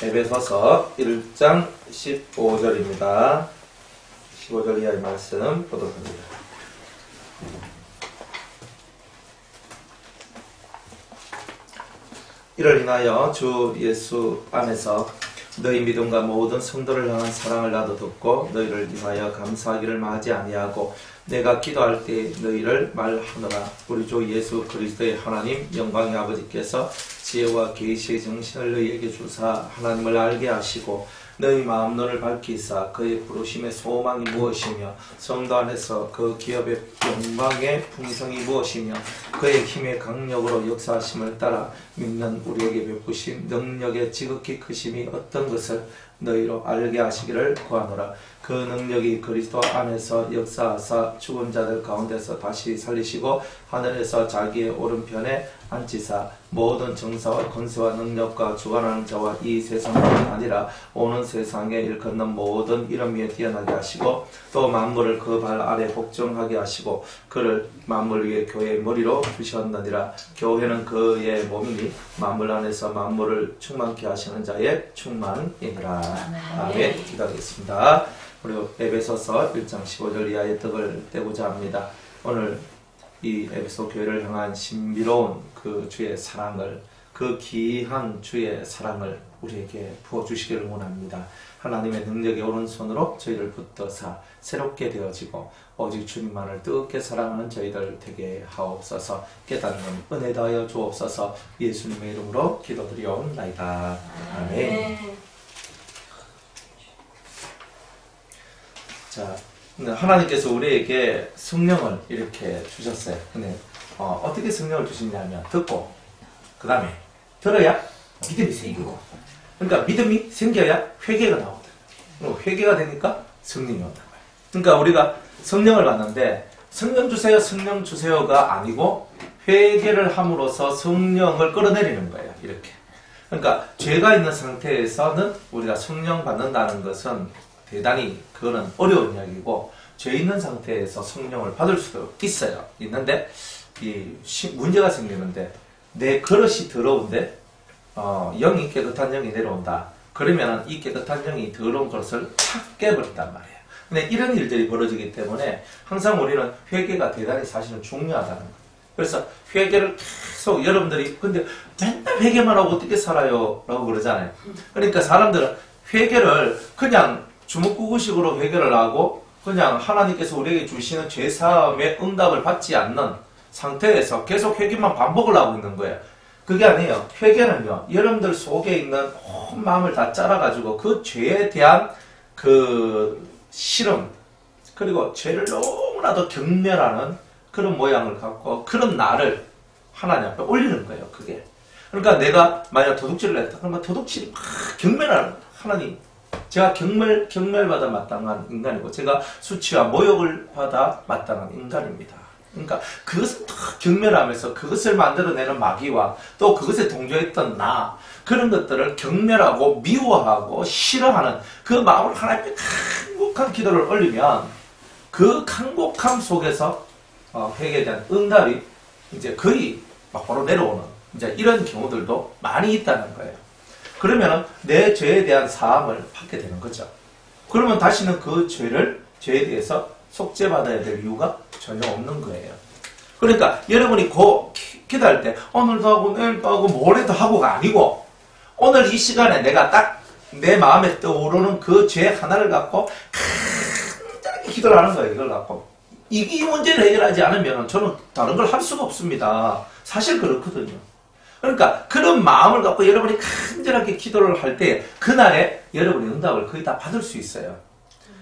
에베소서 1장 15절입니다. 15절 이하의 말씀 보도록 합니다. 이를 인하여 주 예수 안에서 너희 믿음과 모든 성도를 향한 사랑을 나도 듣고 너희를 인하여 감사하기를 마지 아니하고 내가 기도할 때 너희를 말하노라. 우리 주 예수 그리스도의 하나님 영광의 아버지께서 지혜와 계시의 정신을 너희에게 주사 하나님을 알게 하시고 너희 마음론을 밝히사 그의 부르심의 소망이 무엇이며 성도 안에서 그 기업의 영광의 풍성이 무엇이며 그의 힘의 강력으로 역사하심을 따라 믿는 우리에게 베푸신 능력의 지극히 크심이 어떤 것을 너희로 알게 하시기를 구하노라. 그 능력이 그리스도 안에서 역사하사 죽은 자들 가운데서 다시 살리시고 하늘에서 자기의 오른편에 앉히사 모든 정사와 권세와 능력과 주관하는 자와 이 세상뿐 아니라 오는 세상에 일컫는 모든 이름 위에 뛰어나게 하시고 또 만물을 그 발 아래 복종하게 하시고 그를 만물 위에 교회의 머리로 두셨느니라. 교회는 그의 몸이니 만물 안에서 만물을 충만케 하시는 자의 충만이니라. 아멘. 기도하겠습니다. 우리 에베소서 1장 15절 이하의 떡을 떼고자 합니다. 오늘 이 에베소 교회를 향한 신비로운 그 주의 사랑을, 그 귀한 주의 사랑을 우리에게 부어주시기를 원합니다. 하나님의 능력의 오른손으로 저희를 붙드사 새롭게 되어지고 오직 주님만을 뜨겁게 사랑하는 저희들 되게 하옵소서. 깨닫는 은혜 다하여 주옵소서. 예수님의 이름으로 기도드리옵나이다. 아멘. 자, 하나님께서 우리에게 성령을 이렇게 주셨어요. 근데 어떻게 성령을 주시냐면 듣고 그 다음에 들어야 믿음이 생기고, 그러니까 믿음이 생겨야 회개가 나오거든요. 회개가 되니까 성령이 온단 말이에요. 그러니까 우리가 성령을 받는데 성령 주세요, 성령 주세요가 아니고 회개를 함으로써 성령을 끌어내리는 거예요. 이렇게. 그러니까 죄가 있는 상태에서는 우리가 성령 받는다는 것은 대단히 그거는 어려운 이야기고, 죄 있는 상태에서 성령을 받을 수도 있어요. 있는데 문제가 생기는데 내 그릇이 더러운데 영이 깨끗한 영이 내려온다. 그러면 이 깨끗한 영이 더러운 것을 탁 깨버린단 말이에요. 근데 이런 일들이 벌어지기 때문에 항상 우리는 회개가 대단히 사실은 중요하다는 거예요. 그래서 회개를 계속 여러분들이 근데 맨날 회개만 하고 어떻게 살아요? 라고 그러잖아요. 그러니까 사람들은 회개를 그냥 주먹구구식으로 회개를 하고 그냥 하나님께서 우리에게 주시는 죄사함의 응답을 받지 않는 상태에서 계속 회개만 반복을 하고 있는 거예요. 그게 아니에요. 회개는요, 여러분들 속에 있는 온 마음을 다 짜라가지고 그 죄에 대한 그 실험, 그리고 죄를 너무나도 경멸하는 그런 모양을 갖고 그런 나를 하나님 앞에 올리는 거예요. 그게. 그러니까 내가 만약 도둑질을 했다. 그러면 도둑질이 막 경멸하는 하나님. 제가 경멸받아 마땅한 인간이고 제가 수치와 모욕을 받아 마땅한 인간입니다. 그러니까 그것을 다 경멸하면서 그것을 만들어내는 마귀와 또 그것에 동조했던 나, 그런 것들을 경멸하고 미워하고 싫어하는 그 마음을 하나님께 간곡한 기도를 올리면 그 간곡함 속에서 회개에 대한 응답이 이제 거의 막 바로 내려오는 이제 이런 경우들도 많이 있다는 거예요. 그러면 내 죄에 대한 사함을 받게 되는 거죠. 그러면 다시는 그 죄에 대해서 속죄받아야 될 이유가 전혀 없는 거예요. 그러니까 여러분이 기도할 때 오늘도 하고 내일도 하고 모레도 하고가 아니고 오늘 이 시간에 내가 딱 내 마음에 떠오르는 그 죄 하나를 갖고 간단하게 기도를 하는 거예요. 이걸 갖고. 이 문제를 해결하지 않으면 저는 다른 걸 할 수가 없습니다. 사실 그렇거든요. 그러니까 그런 마음을 갖고 여러분이 간절하게 기도를 할 때 그날에 여러분의 응답을 거의 다 받을 수 있어요.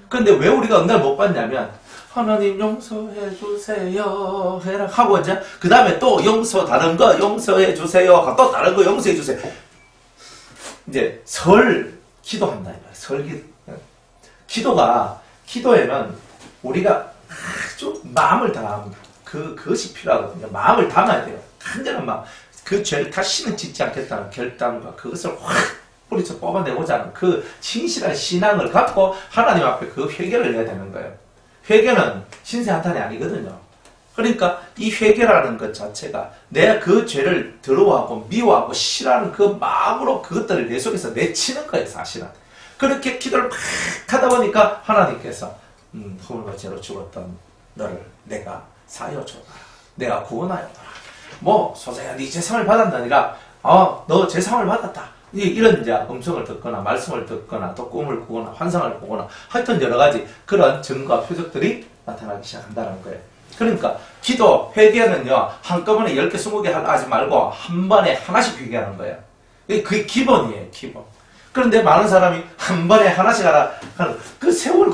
그런데 왜 우리가 응답을 못 받냐면 하나님 용서해 주세요 해라 하고 이제 그 다음에 또 다른 거 용서해 주세요 또 다른 거 용서해 주세요. 이제 설 기도한다. 기도에는 우리가 아주 마음을 다합니다. 그것이 필요하거든요. 마음을 담아야 돼요. 간절한 마음. 그 죄를 다시는 짓지 않겠다는 결단과 그것을 확 뿌리쳐 뽑아내고자 하는 그 진실한 신앙을 갖고 하나님 앞에 그 회개를 해야 되는 거예요. 회개는 신세 한탄이 아니거든요. 그러니까 이 회개라는 것 자체가 내가 그 죄를 더러워하고 미워하고 싫어하는 그 마음으로 그것들을 내 속에서 내치는 거예요, 사실은. 그렇게 기도를 막 하다 보니까 하나님께서 허물과 죄로 죽었던 너를 내가 사하여 줬노라. 내가 구원하였노라. 뭐 소자야 네 재상을 받았느니라. 너 재상을 받았다. 이런 이제 음성을 듣거나 말씀을 듣거나 또 꿈을 꾸거나 환상을 보거나 하여튼 여러 가지 그런 증거와 표적들이 나타나기 시작한다는 거예요. 그러니까 기도, 회개는요 한꺼번에 10개, 20개 하지 말고 한 번에 하나씩 회개하는 거예요. 그게 기본이에요, 기본. 그런데 많은 사람이 한 번에 하나씩 하라 하는 그 세월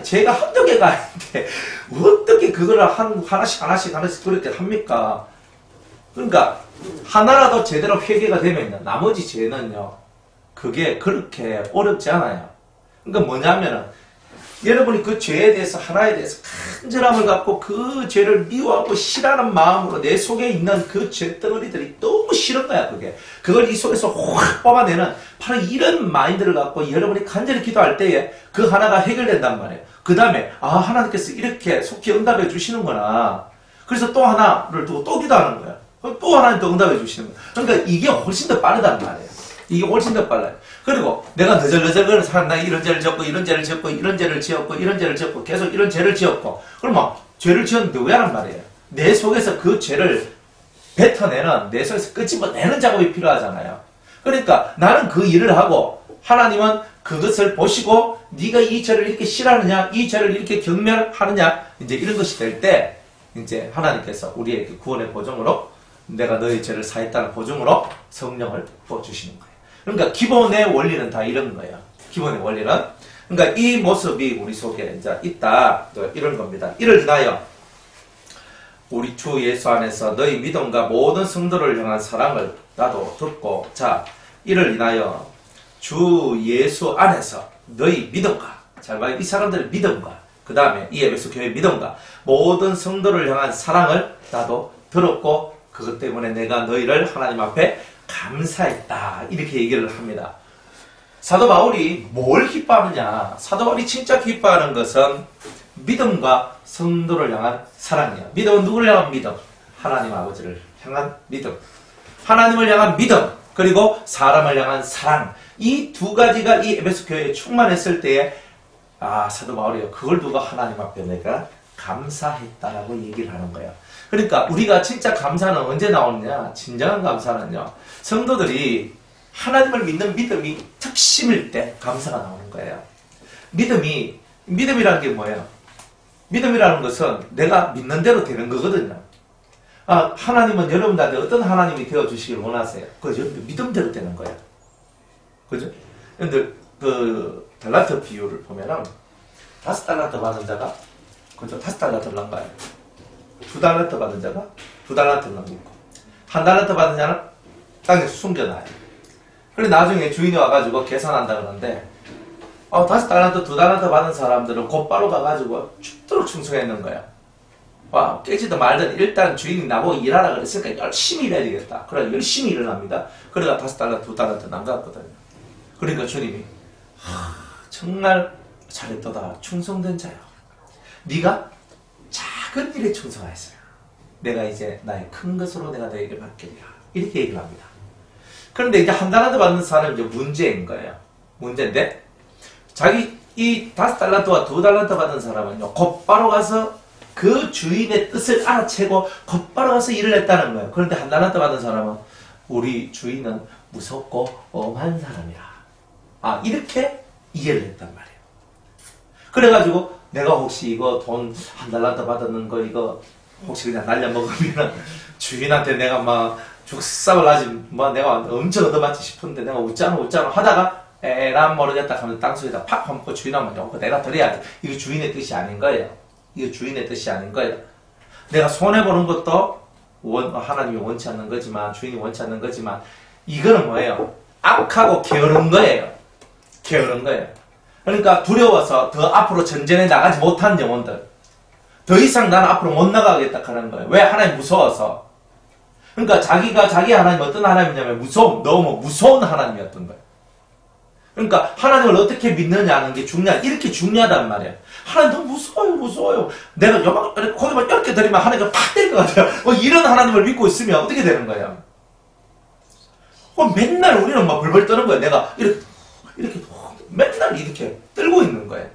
제가 한두 개가 아닌데 어떻게 그거를 하나씩 그렇게 합니까? 그러니까 하나라도 제대로 회개가 되면요 나머지 죄는요 그게 그렇게 어렵지 않아요. 그러니까 뭐냐면은 여러분이 그 죄에 대해서 하나에 대해서 간절함을 갖고 그 죄를 미워하고 싫어하는 마음으로 내 속에 있는 그 죄덩어리들이 너무 싫은 거야. 그걸 이 속에서 확 뽑아내는 바로 이런 마인드를 갖고 여러분이 간절히 기도할 때에 그 하나가 해결된단 말이에요. 그 다음에 하나님께서 이렇게 속히 응답해 주시는구나. 그래서 또 하나를 두고 또 기도하는 거야. 또 하나님 또 응답해 주시는 거야. 그러니까 이게 훨씬 더 빠르단 말이에요. 이게 훨씬 더 빨라요. 그리고 내가 너절너절 나 이런 죄를 지었고 이런 죄를 지었고 이런 죄를 지었고 이런 죄를 지었고 계속 이런 죄를 지었고 그러면 죄를 지었는데 왜 하란 말이에요? 내 속에서 그 죄를 뱉어내는 내 속에서 끄집어내는 작업이 필요하잖아요. 그러니까 나는 그 일을 하고 하나님은 그것을 보시고 네가 이 죄를 이렇게 싫어하느냐 이 죄를 이렇게 경멸하느냐 이제 이런 것이 될 때 이제 하나님께서 우리에게 구원의 보증으로 내가 너의 죄를 사했다는 보증으로 성령을 부어주시는 거예요. 그러니까 기본의 원리는 다 이런 거예요. 기본의 원리는. 그러니까 이 모습이 우리 속에 이제 있다. 이런 겁니다. 이를 인하여 우리 주 예수 안에서 너희 믿음과 모든 성도를 향한 사랑을 나도 듣고 자 이를 인하여 주 예수 안에서 너희 믿음과 잘 봐요. 이 사람들의 믿음과 그 다음에 이 에베소 교회 믿음과 모든 성도를 향한 사랑을 나도 들었고 그것 때문에 내가 너희를 하나님 앞에 감사했다. 이렇게 얘기를 합니다. 사도 바울이 뭘 기뻐하느냐? 사도 바울이 진짜 기뻐하는 것은 믿음과 성도를 향한 사랑이야. 믿음은 누구를 향한 믿음? 하나님 아버지를 향한 믿음. 하나님을 향한 믿음. 그리고 사람을 향한 사랑. 이 두 가지가 이 에베소 교회에 충만했을 때에 사도 바울이요. 그걸 두고 하나님 앞에 내가 감사했다라고 얘기를 하는 거예요. 그러니까 우리가 진짜 감사는 언제 나오느냐? 진정한 감사는요. 성도들이 하나님을 믿는 믿음이 특심일 때 감사가 나오는 거예요. 믿음이라는 게 뭐예요? 믿음이라는 것은 내가 믿는 대로 되는 거거든요. 하나님은 여러분들한테 어떤 하나님이 되어주시길 원하세요? 그죠? 믿음대로 되는 거예요. 그죠? 근데 그 달란트 비율을 보면은 5달란트 받은 자가 그죠? 5달란트를 남가요. 2달란트 받은 자가 2달란트를 남기고 1달란트 받은 자는 땅에 숨겨놔요. 그래 나중에 주인이 와가지고 계산한다 그러는데 5달란트 2달란트 받은 사람들은 곧바로 가가지고 죽도록 충성했는 거야. 깨지도 말든 일단 주인이 나보고 일하라 그랬으니까 열심히 일해야 되겠다. 그래 열심히 일을 합니다. 그래가 5달란트 2달란트 남갔거든요. 그러니까 주님이 정말 잘했도다 충성된 자여 네가 작은 일에 충성하였어요. 내가 이제 나의 큰 것으로 내가 너에게 받겠다. 이렇게 얘기를 합니다. 그런데 이제 1달란트 받는 사람은 이제 문제인 거예요. 문제인데 자기 이 5달란트와 2달란트 받은 사람은요 곧바로 가서 그 주인의 뜻을 알아채고 곧바로 가서 일을 했다는 거예요. 그런데 1달란트 받은 사람은 우리 주인은 무섭고 엄한 사람이라. 이렇게 이해를 했단 말이에요. 그래가지고 내가 혹시 이거 돈 1달란트 받았는 거 이거 혹시 그냥 날려먹으면 주인한테 내가 막 죽싸을 하지 내가 엄청 얻어맞지 싶은데 내가 웃잖아 하다가 난 모르겠다 하면 땅속에다 팍 험고 주인한테 내가 드려야지. 이거 주인의 뜻이 아닌 거예요. 이거 주인의 뜻이 아닌 거예요. 내가 손해보는 것도 하나님이 원치 않는 거지만 주인이 원치 않는 거지만 이거는 뭐예요? 악하고 게으른 거예요. 게으른 거예요. 그러니까 두려워서 더 앞으로 전쟁에 나가지 못한 영혼들 더 이상 나는 앞으로 못 나가겠다 하는 거예요. 왜? 하나님 무서워서. 그러니까 자기 하나님 어떤 하나님이냐면 너무 무서운 하나님이었던 거예요. 그러니까 하나님을 어떻게 믿느냐는 게 이렇게 중요하단 말이에요. 하나님 너무 무서워요. 내가 거기만 이렇게 들이면 하나님가 팍 때릴 것 같아요. 이런 하나님을 믿고 있으면 어떻게 되는 거예요? 맨날 우리는 막 벌벌 떠는 거예요. 내가 이렇게 맨날 이렇게 떨고 있는 거예요.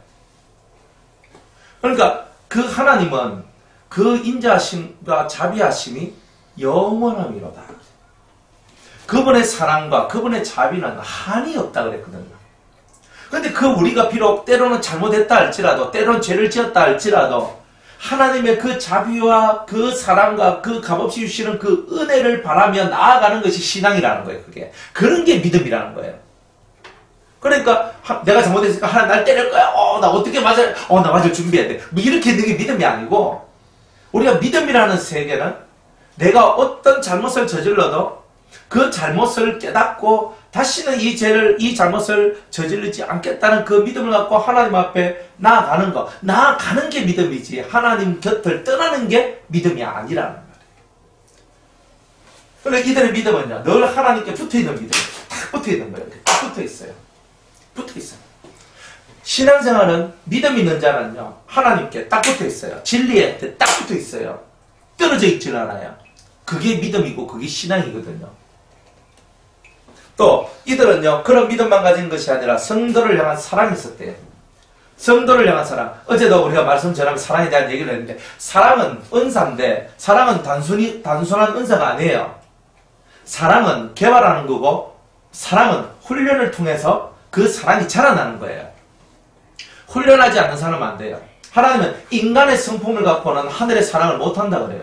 그러니까 그 하나님은 그 인자하심과 자비하심이 영원함이로다. 그분의 사랑과 그분의 자비는 한이 없다 그랬거든요. 근데 우리가 비록 때로는 잘못했다 할지라도, 때로는 죄를 지었다 할지라도, 하나님의 그 자비와 그 사랑과 그 값없이 주시는 그 은혜를 바라며 나아가는 것이 신앙이라는 거예요, 그게. 그런 게 믿음이라는 거예요. 그러니까, 내가 잘못했으니까 하나님 날 때릴 거야. 나 어떻게 맞아요? 나 맞을 준비해야 돼. 이렇게 있는 게 믿음이 아니고, 우리가 믿음이라는 세계는 내가 어떤 잘못을 저질러도 그 잘못을 깨닫고 다시는 이 잘못을 저지르지 않겠다는 그 믿음을 갖고 하나님 앞에 나아가는 게 믿음이지, 하나님 곁을 떠나는 게 믿음이 아니라는 말이에요. 그러니까 이들의 믿음은요, 늘 하나님께 붙어있는 믿음이에요. 딱 붙어있는 거예요. 딱 붙어있어요. 붙어있어요. 신앙생활은 믿음 있는 자는요, 하나님께 딱 붙어있어요. 진리에 딱 붙어있어요. 떨어져 있질 않아요. 그게 믿음이고 그게 신앙이거든요. 또 이들은요, 그런 믿음만 가진 것이 아니라 성도를 향한 사랑이 있었대요. 성도를 향한 사랑. 어제도 우리가 말씀 전하면서 사랑에 대한 얘기를 했는데, 사랑은 은사인데, 사랑은 단순한 은사가 아니에요. 사랑은 개발하는 거고, 사랑은 훈련을 통해서 그 사랑이 자라나는 거예요. 훈련하지 않는 사람은 안 돼요. 하나님은 인간의 성품을 갖고는 하늘의 사랑을 못한다 그래요.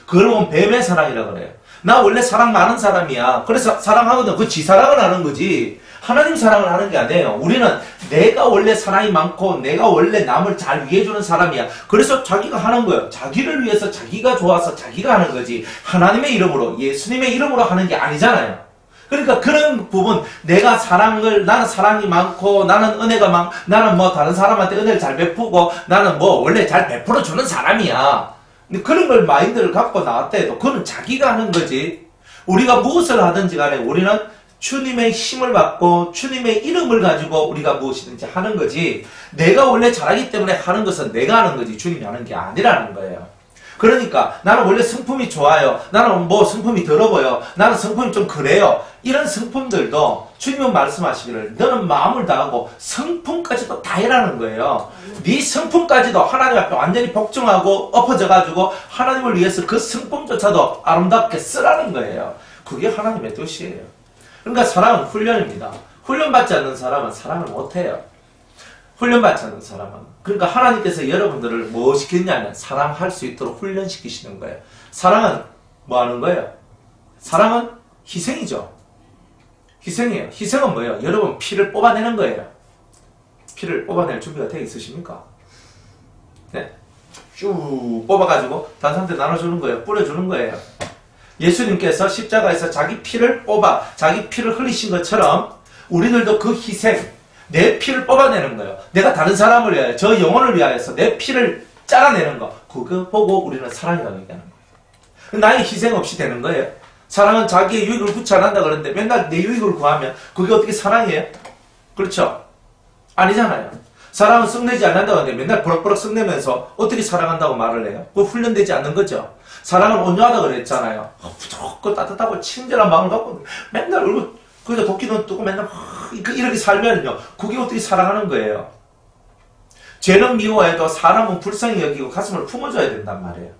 그걸 보면 뱀의 사랑이라 그래요. 나 원래 사랑 많은 사람이야. 그래서 사랑하거든. 그 지 사랑을 하는 거지, 하나님 사랑을 하는 게 아니에요. 우리는 내가 원래 사랑이 많고 내가 원래 남을 잘 위해주는 사람이야. 그래서 자기가 하는 거예요. 자기를 위해서 자기가 좋아서 자기가 하는 거지, 하나님의 이름으로, 예수님의 이름으로 하는 게 아니잖아요. 그러니까 그런 부분, 나는 사랑이 많고, 나는 은혜가 나는 다른 사람한테 은혜를 잘 베푸고, 나는 원래 잘 베풀어주는 사람이야. 근데 그런 걸 마인드를 갖고 나왔다 해도 그건 자기가 하는 거지. 우리가 무엇을 하든지 간에 우리는 주님의 힘을 받고 주님의 이름을 가지고 우리가 무엇이든지 하는 거지, 내가 원래 잘하기 때문에 하는 것은 내가 하는 거지 주님이 하는 게 아니라는 거예요. 그러니까 나는 원래 성품이 좋아요, 나는 성품이 더러 보여, 나는 성품이 좀 그래요, 이런 성품들도 주님은 말씀하시기를 너는 마음을 다하고 성품까지도 다 해라는 거예요. 네 성품까지도 하나님 앞에 완전히 복종하고 엎어져가지고 하나님을 위해서 그 성품조차도 아름답게 쓰라는 거예요. 그게 하나님의 뜻이에요. 그러니까 사랑은 훈련입니다. 훈련받지 않는 사람은 사랑을 못해요. 훈련받지 않는 사람은. 그러니까 하나님께서 여러분들을 뭐 시키냐면 사랑할 수 있도록 훈련시키시는 거예요. 사랑은 뭐 하는 거예요? 사랑은 희생이죠. 희생이에요. 희생은 뭐예요? 여러분 피를 뽑아내는 거예요. 피를 뽑아낼 준비가 되어 있으십니까? 네. 쭉 뽑아가지고 다른 사람한테 나눠주는 거예요. 뿌려주는 거예요. 예수님께서 십자가에서 자기 피를 흘리신 것처럼 우리들도 그 희생, 내 피를 뽑아내는 거예요. 내가 다른 사람을 위하여, 저 영혼을 위하여서 내 피를 짜라내는 거, 그거 보고 우리는 사랑이라고 얘기하는 거예요. 나의 희생 없이 되는 거예요. 사랑은 자기의 유익을 구치 안 한다 그러는데 맨날 내 유익을 구하면 그게 어떻게 사랑이에요? 그렇죠? 아니잖아요. 사랑은 썩내지 않는다고 하는데 맨날 버럭버럭 썩내면서 어떻게 사랑한다고 말을 해요? 그거 훈련되지 않는 거죠. 사랑은 온유하다 그랬잖아요. 부드럽고 따뜻하고 친절한 마음을 갖고 맨날 얼굴 거기다 도끼는 뜨고 맨날 이렇게 살면요, 그게 어떻게 사랑하는 거예요? 죄는 미워해도 사람은 불쌍히 여기고 가슴을 품어줘야 된단 말이에요.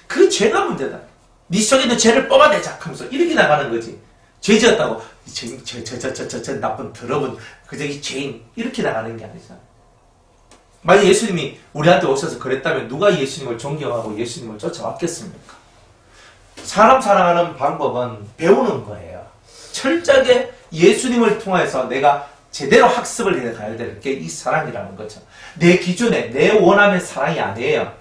그 죄가 문제다. 네 속에 있는 죄를 뽑아내자 하면서 이렇게 나가는 거지. 죄 지었다고 저 나쁜 더러운 이 죄인 이렇게 나가는 게 아니잖아요. 만약 예수님이 우리한테 오셔서 그랬다면 누가 예수님을 존경하고 예수님을 쫓아왔겠습니까? 사람 사랑하는 방법은 배우는 거예요. 철저하게 예수님을 통해서 내가 제대로 학습을 해가야 될 게 이 사랑이라는 거죠. 내 기준에 내 원함의 사랑이 아니에요.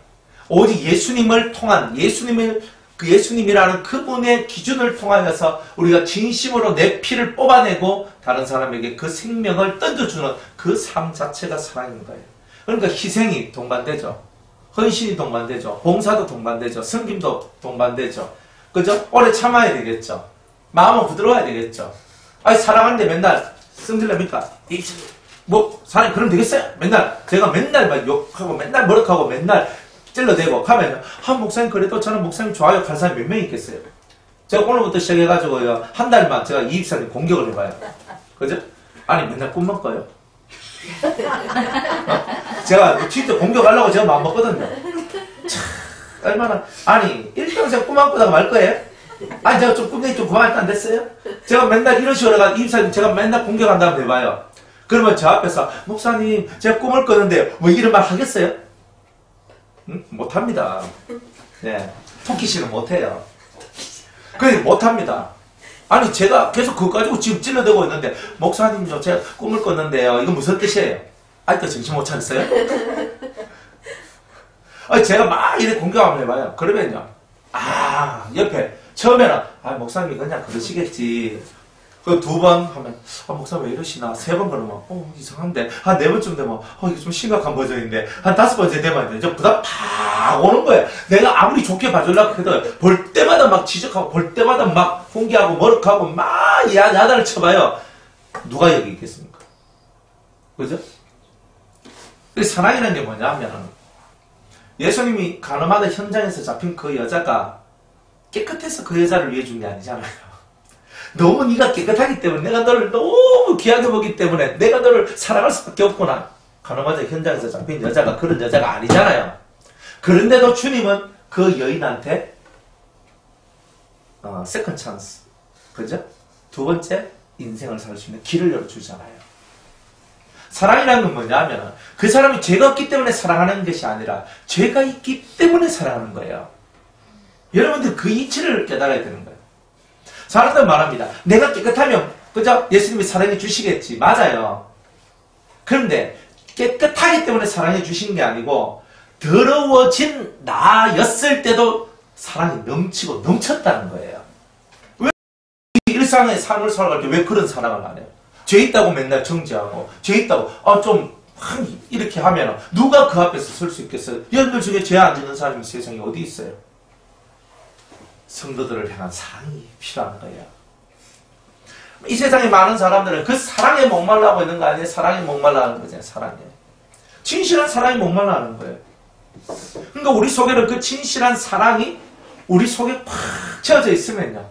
오직 예수님을 통한 예수님이라는 그분의 기준을 통하여서 우리가 진심으로 내 피를 뽑아내고 다른 사람에게 그 생명을 던져주는 그 삶 자체가 사랑인 거예요. 그러니까 희생이 동반되죠. 헌신이 동반되죠. 봉사도 동반되죠. 섬김도 동반되죠. 그죠? 오래 참아야 되겠죠. 마음은 부드러워야 되겠죠. 아니, 사랑하는데 맨날 성질납니까? 뭐 사람이 그럼 되겠어요? 맨날 제가 맨날 막 욕하고 맨날 버럭하고 맨날 찔러대고 하면 한 목사님 그래도 저는 목사님 좋아요 할 사람이 몇 명 있겠어요? 제가 오늘부터 시작해가지고요 한 달만 제가 이입사님 공격을 해봐요. 그죠? 아니 맨날 꿈만 꿔요. 제가 진짜 공격하려고 제가 마음먹거든요. 참 얼마나 아니 일평생 꿈만 꾸다가 말 거예요? 아니 제가 좀 꿈얘기 좀 그만할 때 안 됐어요? 제가 맨날 이런 식으로 해가 이입사님 제가 맨날 공격한다고 해봐요. 그러면 저 앞에서 목사님 제가 꿈을 꿨는데 뭐 이런 말 하겠어요? 응? 못합니다. 네. 토끼씨는 못해요. 그게 못합니다. 아니 제가 계속 그거 가지고 지금 찔러대고 있는데 목사님요 제가 꿈을 꿨는데요 이거 무슨 뜻이에요? 아직도 정신 못 차렸어요? 아니 제가 막 이렇게 공격을 해봐요. 그러면요 옆에 처음에는 목사님이 그냥 그러시겠지. 그 2번 하면 목사님 왜 이러시나. 3번 그러면 이상한데. 한 4번쯤 되면 이게 좀 심각한 버전인데. 한 5번째 되면 이제 부담 팍 오는 거예요. 내가 아무리 좋게 봐주려고 해도 볼 때마다 막 지적하고 볼 때마다 막 훈계하고 머쓱하고 막 야단을 쳐봐요. 누가 여기 있겠습니까? 그죠? 사랑이라는 게 뭐냐면 예수님이 가늠하던 현장에서 잡힌 그 여자가 깨끗해서 그 여자를 위해 준 게 아니잖아요. 너무 네가 깨끗하기 때문에 내가 너를 너무 귀하게 보기 때문에 내가 너를 사랑할 수밖에 없구나. 가늠하던 현장에서 잡힌 여자가 그런 여자가 아니잖아요. 그런데도 주님은 그 여인한테 세컨 찬스, 그죠? 2번째 인생을 살 수 있는 길을 열어주잖아요. 사랑이라는 건 뭐냐면 그 사람이 죄가 없기 때문에 사랑하는 것이 아니라 죄가 있기 때문에 사랑하는 거예요. 여러분들 그 이치를 깨달아야 되는 거예요. 사람들은 말합니다. 내가 깨끗하면 그죠? 예수님이 사랑해 주시겠지. 맞아요. 그런데 깨끗하기 때문에 사랑해 주신 게 아니고 더러워진 나였을 때도 사랑이 넘치고 넘쳤다는 거예요. 왜 일상의 삶을 살아갈 때 왜 그런 사랑을 안 해요? 죄 있다고 맨날 정죄하고 죄 있다고 이렇게 하면 누가 그 앞에서 설 수 있겠어요? 여러분들 중에 죄 안 짓는 사람이 세상에 어디 있어요? 성도들을 향한 사랑이 필요한 거예요. 이 세상에 많은 사람들은 그 사랑에 목말라하고 있는 거 아니에요? 사랑에 목말라하는 거잖아요. 사랑에. 진실한 사랑이 목말라하는 거예요. 그러니까 우리 속에는 그 진실한 사랑이 우리 속에 팍 채워져 있으면요.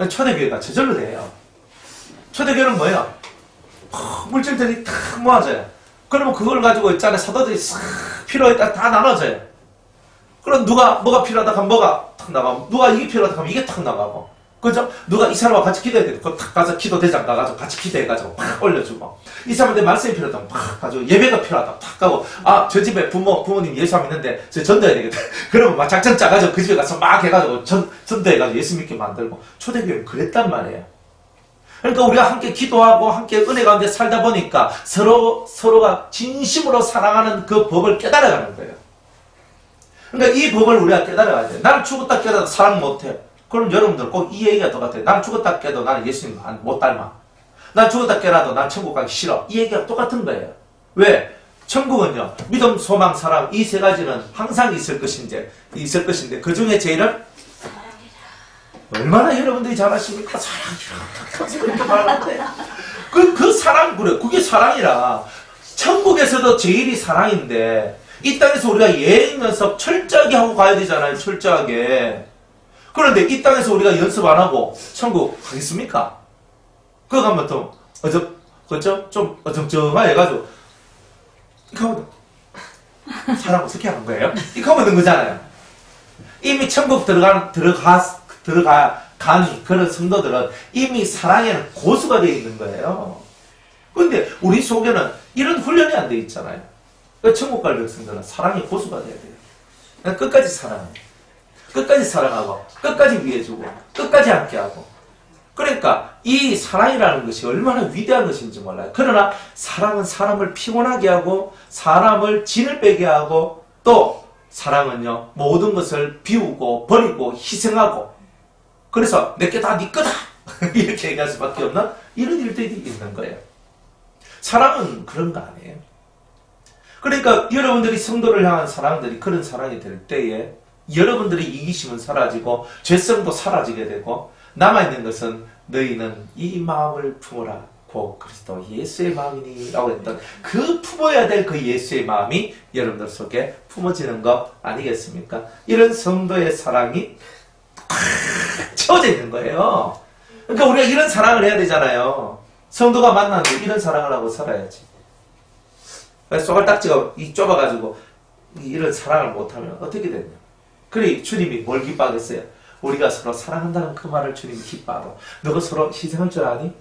초대교회가 저절로 돼요. 초대교회는 뭐예요? 물질들이 탁 모아져요. 그러면 그걸 가지고 있잖아요. 사도들이 싹 필요에 따라 다 나눠져요. 그럼 뭐가 필요하다 하면 뭐가 탁 나가고, 누가 이게 필요하다 하면 이게 탁 나가고, 그죠? 누가 이 사람과 같이 기도해야 돼. 그거 탁 가서 기도대장 가가지고 같이 기도해가지고 팍 올려주고, 이 사람한테 말씀이 필요하다 하면 팍 가지고 예배가 필요하다 탁 가고, 저 집에 부모님 예수 안 믿는데 저 전도해야 되겠다. 그러면 막 작전 짜가지고 그 집에 가서 막 해가지고 전도해가지고 예수 믿게 만들고. 초대교회는 그랬단 말이에요. 그러니까 우리가 함께 기도하고 함께 은혜 가운데 살다 보니까 서로가 진심으로 사랑하는 그 법을 깨달아가는 거예요. 그러니까 이 법을 우리가 깨달아야 돼요. 나는 죽었다 깨달아도 사랑 못해. 그럼 여러분들 꼭 이 얘기가 똑같아요. 나는 죽었다 깨도 나는 예수님 못 닮아. 난 죽었다 깨라도 난 천국 가기 싫어. 이 얘기가 똑같은 거예요. 왜? 천국은요, 믿음, 소망, 사랑 이 3가지는 항상 있을 것인데 그 중에 제일은 얼마나 여러분들이 잘 아십니까? 사랑이라. 그렇게 말하는데. 그 사랑, 그래. 그게 사랑이라. 천국에서도 제일이 사랑인데, 이 땅에서 우리가 예행 연습 철저하게 하고 가야 되잖아요. 철저하게. 그런데 이 땅에서 우리가 연습 안 하고 천국 가겠습니까? 그거 가면 또, 그죠? 좀 어정쩡하게 해가지고, 이거 하면, 사랑 어떻게 하는 거예요? 이거 하면 된 거잖아요. 이미 천국 들어간 그런 성도들은 이미 사랑에는 고수가 되어 있는 거예요. 그런데 우리 속에는 이런 훈련이 안 되어 있잖아요. 그러니까 천국 갈 백성들은 사랑의 고수가 돼야 돼요. 그러니까 끝까지 사랑해. 끝까지 사랑하고, 끝까지 위해주고, 끝까지 함께하고. 그러니까 이 사랑이라는 것이 얼마나 위대한 것인지 몰라요. 그러나 사랑은 사람을 피곤하게 하고, 사람을 진을 빼게 하고, 또 사랑은요, 모든 것을 비우고, 버리고, 희생하고, 그래서 내게 다 네 거다! 이렇게 얘기할 수밖에 없는 이런 일들이 있는 거예요. 사랑은 그런 거 아니에요. 그러니까 여러분들이 성도를 향한 사랑들이 그런 사랑이 될 때에 여러분들의 이기심은 사라지고 죄성도 사라지게 되고 남아있는 것은 너희는 이 마음을 품어라. 곧 그리스도 예수의 마음이니 라고 했던 그 품어야 될 그 예수의 마음이 여러분들 속에 품어지는 거 아니겠습니까? 이런 성도의 사랑이 채워져 있는 거예요. 그러니까 우리가 이런 사랑을 해야 되잖아요. 성도가 만났는데 이런 사랑을 하고 살아야지. 쏘갈딱지가 좁아가지고 이런 사랑을 못하면 어떻게 되냐. 그래 주님이 뭘 기뻐하겠어요? 우리가 서로 사랑한다는 그 말을 주님이 기뻐하고, 너가 서로 희생할 줄 아니?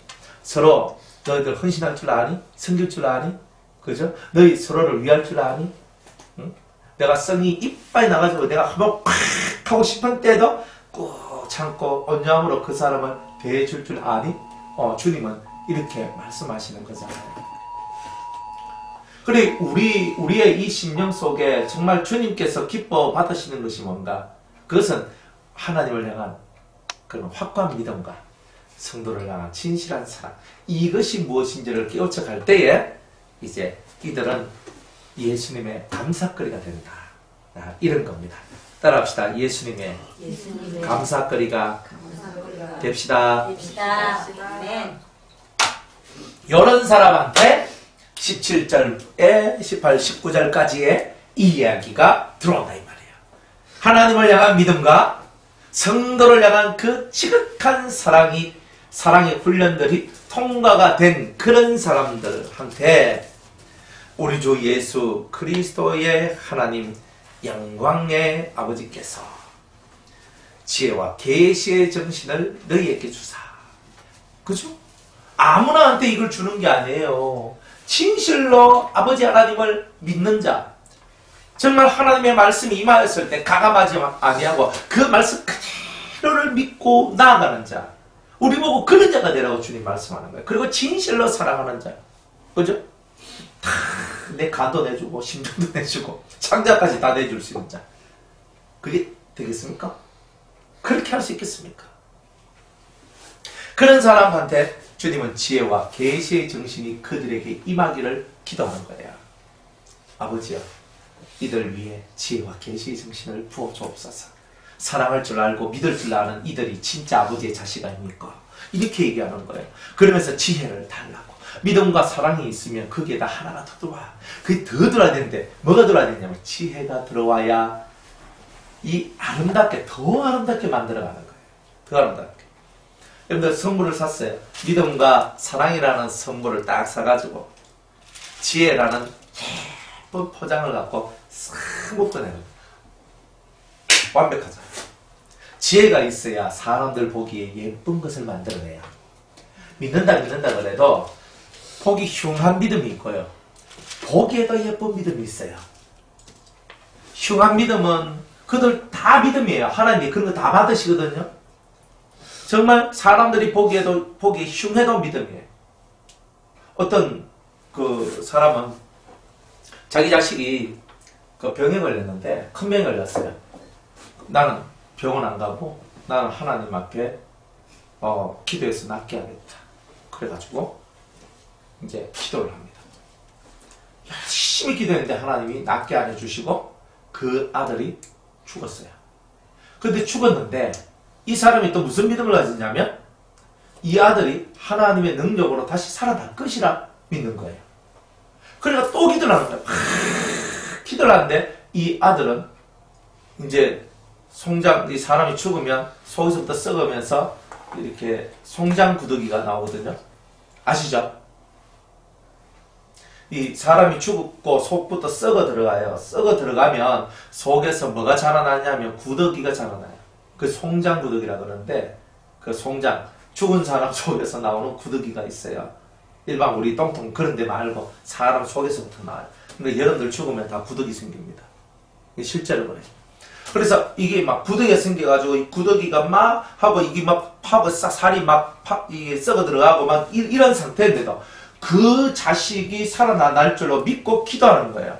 서로 너희들 헌신할 줄 아니? 섬길 줄 아니? 그죠? 너희 서로를 위할 줄 아니? 응? 내가 성이 이빨이 나가지고 내가 한번 콱 하고 싶은 때도 꾹 참고 온유함으로 그 사람을 대해줄 줄 아니? 주님은 이렇게 말씀하시는 거잖아요. 그래 우리의 이 심령 속에 정말 주님께서 기뻐 받으시는 것이 뭔가? 그것은 하나님을 향한 그런 확고한 믿음과 성도를 향한 진실한 사랑, 이것이 무엇인지를 깨우쳐 갈 때에 이제 이들은 예수님의 감사거리가 된다. 이런 겁니다. 따라합시다. 예수님의 감사거리가 됩시다. 네. 이런 사람한테 17절에 18, 19절까지의 이 이야기가 들어온다 이 말이에요. 하나님을 향한 믿음과 성도를 향한 그 지극한 사랑의 훈련들이 통과가 된 그런 사람들한테 우리 주 예수 그리스도의 하나님 영광의 아버지께서 지혜와 계시의 정신을 너희에게 주사. 그죠? 아무나한테 이걸 주는 게 아니에요. 진실로 아버지 하나님을 믿는 자, 정말 하나님의 말씀이 임하였을 때 가감하지 아니하고 그 말씀 그대로를 믿고 나아가는 자, 우리 보고 그런 자가 되라고 주님 말씀하는 거예요. 그리고 진실로 사랑하는 자, 그죠? 다 내 간도 내주고 심장도 내주고 창자까지 다 내줄 수 있는 자, 그게 되겠습니까? 그렇게 할 수 있겠습니까? 그런 사람한테 주님은 지혜와 계시의 정신이 그들에게 임하기를 기도하는 거예요. 아버지여, 이들 위해 지혜와 계시의 정신을 부어 주옵소서. 사랑할 줄 알고 믿을 줄 아는 이들이 진짜 아버지의 자식 아닙니까? 이렇게 얘기하는 거예요. 그러면서 지혜를 달라고. 믿음과 사랑이 있으면 거기에다 하나가 더 들어와. 그게 더 들어야 되는데 뭐가 들어야 되냐면 지혜가 들어와야 이 아름답게, 더 아름답게 만들어가는 거예요. 더 아름답게. 여러분들 선물을 샀어요. 믿음과 사랑이라는 선물을 딱 사가지고 지혜라는 예쁜 포장을 갖고 싹 묶어내는 거예요. 완벽하죠. 지혜가 있어야 사람들 보기에 예쁜 것을 만들어내요. 믿는다 그래도 보기 흉한 믿음이 있고요. 보기에도 예쁜 믿음이 있어요. 흉한 믿음은 그들 다 믿음이에요. 하나님이 그런 거 다 받으시거든요. 정말 사람들이 보기에 흉해도 믿음이에요. 어떤 그 사람은 자기 자식이 그 병에 걸렸는데, 큰 병에 걸렸어요. 나는 병원 안 가고 나는 하나님 앞에 기도해서 낫게 하겠다. 그래가지고 이제 기도를 합니다. 열심히 기도했는데 하나님이 낫게 안 해주시고 그 아들이 죽었어요. 근데 죽었는데 이 사람이 또 무슨 믿음을 가지냐면 이 아들이 하나님의 능력으로 다시 살아날 것이라 믿는 거예요. 그러니까 또 기도를 하는 거예요. 기도를 하는데 이 아들은 이제 이 사람이 죽으면 속에서부터 썩으면서 이렇게 송장 구더기가 나오거든요. 아시죠? 이 사람이 죽고 속부터 썩어 들어가요. 썩어 들어가면 속에서 뭐가 자라나냐면 구더기가 자라나요. 그 송장 구더기라 그러는데 그 송장, 죽은 사람 속에서 나오는 구더기가 있어요. 일반 우리 똥통 그런 데 말고 사람 속에서부터 나와요. 그러니까 여러분들 죽으면 다 구더기 생깁니다. 이게 실제로 그래요. 그래서 이게 막 구더기가 생겨가지고 이 구더기가 막 하고 이게 막 하고 살이 막 이게 썩어 들어가고 막 이런 상태인데도 그 자식이 살아날 줄로 믿고 기도하는 거예요.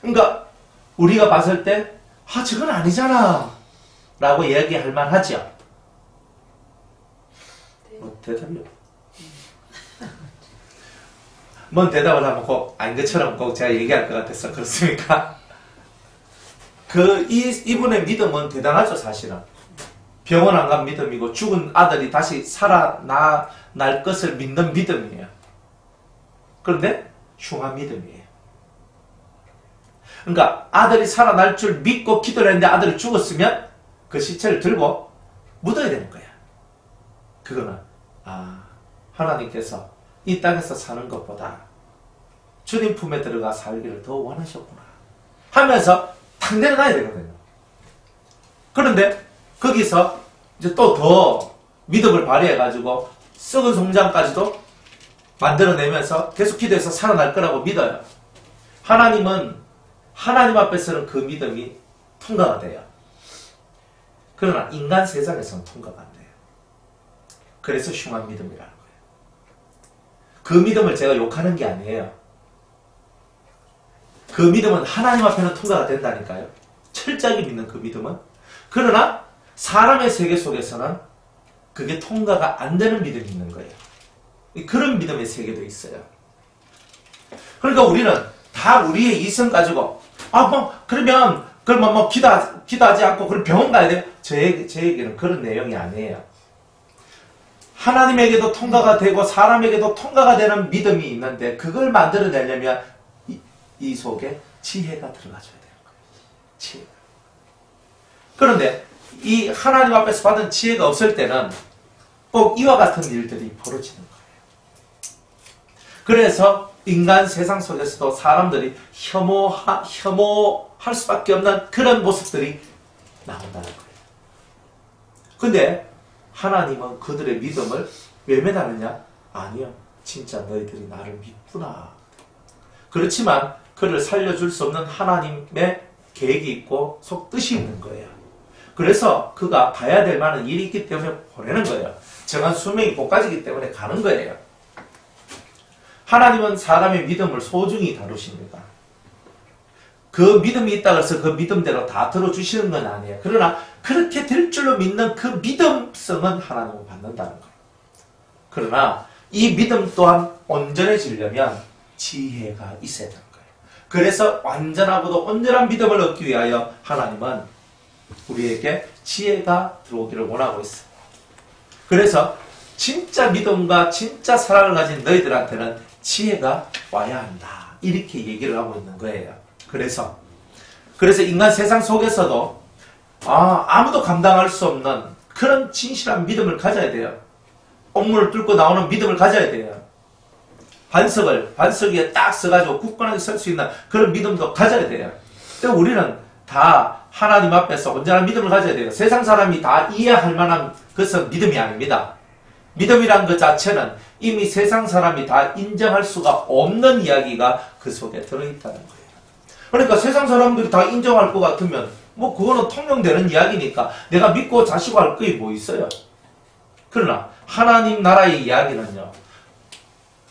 그러니까 우리가 봤을 때 저건 아니잖아 라고 이야기할 만하죠. 뭐 대답이요? 뭔 대답을 하면 꼭 아닌 것처럼 꼭 제가 얘기할 것 같아서 그렇습니까? 이분의 믿음은 대단하죠, 사실은. 병원 안 간 믿음이고 죽은 아들이 다시 살아날 것을 믿는 믿음이에요. 그런데 흉한 믿음이에요. 그러니까 아들이 살아날 줄 믿고 기도를 했는데 아들이 죽었으면 그 시체를 들고 묻어야 되는 거야. 그거는 하나님께서 이 땅에서 사는 것보다 주님 품에 들어가 살기를 더 원하셨구나 하면서 탁 내려놔야 되거든요. 그런데 거기서 이제 또 더 믿음을 발휘해가지고 썩은 송장까지도 만들어내면서 계속 기도해서 살아날 거라고 믿어요. 하나님은 하나님 앞에서는 그 믿음이 통과가 돼요. 그러나 인간 세상에서는 통과가 안 돼요. 그래서 흉한 믿음이라는 거예요. 그 믿음을 제가 욕하는 게 아니에요. 그 믿음은 하나님 앞에는 통과가 된다니까요. 철저하게 믿는 그 믿음은. 그러나 사람의 세계 속에서는 그게 통과가 안 되는 믿음이 있는 거예요. 그런 믿음의 세계도 있어요. 그러니까 우리는 다 우리의 이성 가지고 그러면 기도하지 않고 그럼 병원 가야 돼요? 제 얘기는 그런 내용이 아니에요. 하나님에게도 통과가 되고 사람에게도 통과가 되는 믿음이 있는데 그걸 만들어내려면 이 속에 지혜가 들어가줘야 되는 거예요. 지혜가. 그런데 이 하나님 앞에서 받은 지혜가 없을 때는 꼭 이와 같은 일들이 벌어지는 거예요. 그래서 인간 세상 속에서도 사람들이 혐오할 수밖에 없는 그런 모습들이 나온다는 거예요. 근데 하나님은 그들의 믿음을 왜 매달느냐? 아니요. 진짜 너희들이 나를 믿구나. 그렇지만 그를 살려줄 수 없는 하나님의 계획이 있고 속뜻이 있는 거예요. 그래서 그가 가야 될 만한 일이 있기 때문에 보내는 거예요. 정한 수명이 고까지기 때문에 가는 거예요. 하나님은 사람의 믿음을 소중히 다루십니다. 그 믿음이 있다고 해서 그 믿음대로 다 들어주시는 건 아니에요. 그러나 그렇게 될 줄로 믿는 그 믿음성은 하나님은 받는다는 거예요. 그러나 이 믿음 또한 온전해지려면 지혜가 있어야 되는 거예요. 그래서 완전하고도 온전한 믿음을 얻기 위하여 하나님은 우리에게 지혜가 들어오기를 원하고 있어요. 그래서 진짜 믿음과 진짜 사랑을 가진 너희들한테는 지혜가 와야 한다. 이렇게 얘기를 하고 있는 거예요. 그래서 인간 세상 속에서도 아무도 감당할 수 없는 그런 진실한 믿음을 가져야 돼요. 옥문을 뚫고 나오는 믿음을 가져야 돼요. 반석 위에 딱 서가지고 굳건하게 설 수 있는 그런 믿음도 가져야 돼요. 근데 우리는 다 하나님 앞에서 온전한 믿음을 가져야 돼요. 세상 사람이 다 이해할 만한 것은 믿음이 아닙니다. 믿음이란 것 자체는 이미 세상 사람이 다 인정할 수가 없는 이야기가 그 속에 들어있다는 거예요. 그러니까 세상 사람들이 다 인정할 것 같으면 그거는 통용되는 이야기니까 내가 믿고 자시고 할 거에 뭐 있어요. 그러나 하나님 나라의 이야기는요.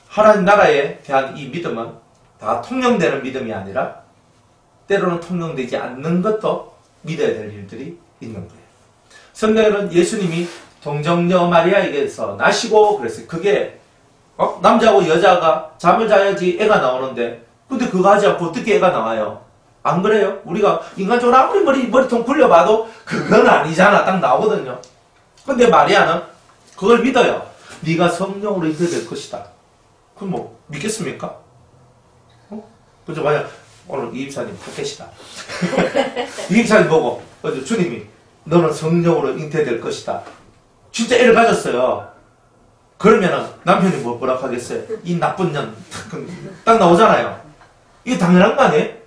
하나님 나라에 대한 이 믿음은 다 통용되는 믿음이 아니라 때로는 통용되지 않는 것도 믿어야 될 일들이 있는 거예요. 성경에는 예수님이 동정녀 마리아에게서 나시고 그랬어요. 그게 남자하고 여자가 잠을 자야지 애가 나오는데 근데 그거 하지 않고 어떻게 애가 나와요? 안 그래요? 우리가 인간적으로 아무리 머리통 굴려봐도 그건 아니잖아. 딱 나오거든요. 근데 마리아는 그걸 믿어요. 네가 성령으로 잉태될 것이다. 그럼 믿겠습니까? 그죠? 만약 오늘 이입사님 타켓이다. 이입사님 보고 주님이 너는 성령으로 잉태될 것이다. 진짜 애를 가졌어요. 그러면은 남편이 뭐라 하겠어요? 이 나쁜 년 딱 나오잖아요. 이게 당연한 거 아니에요?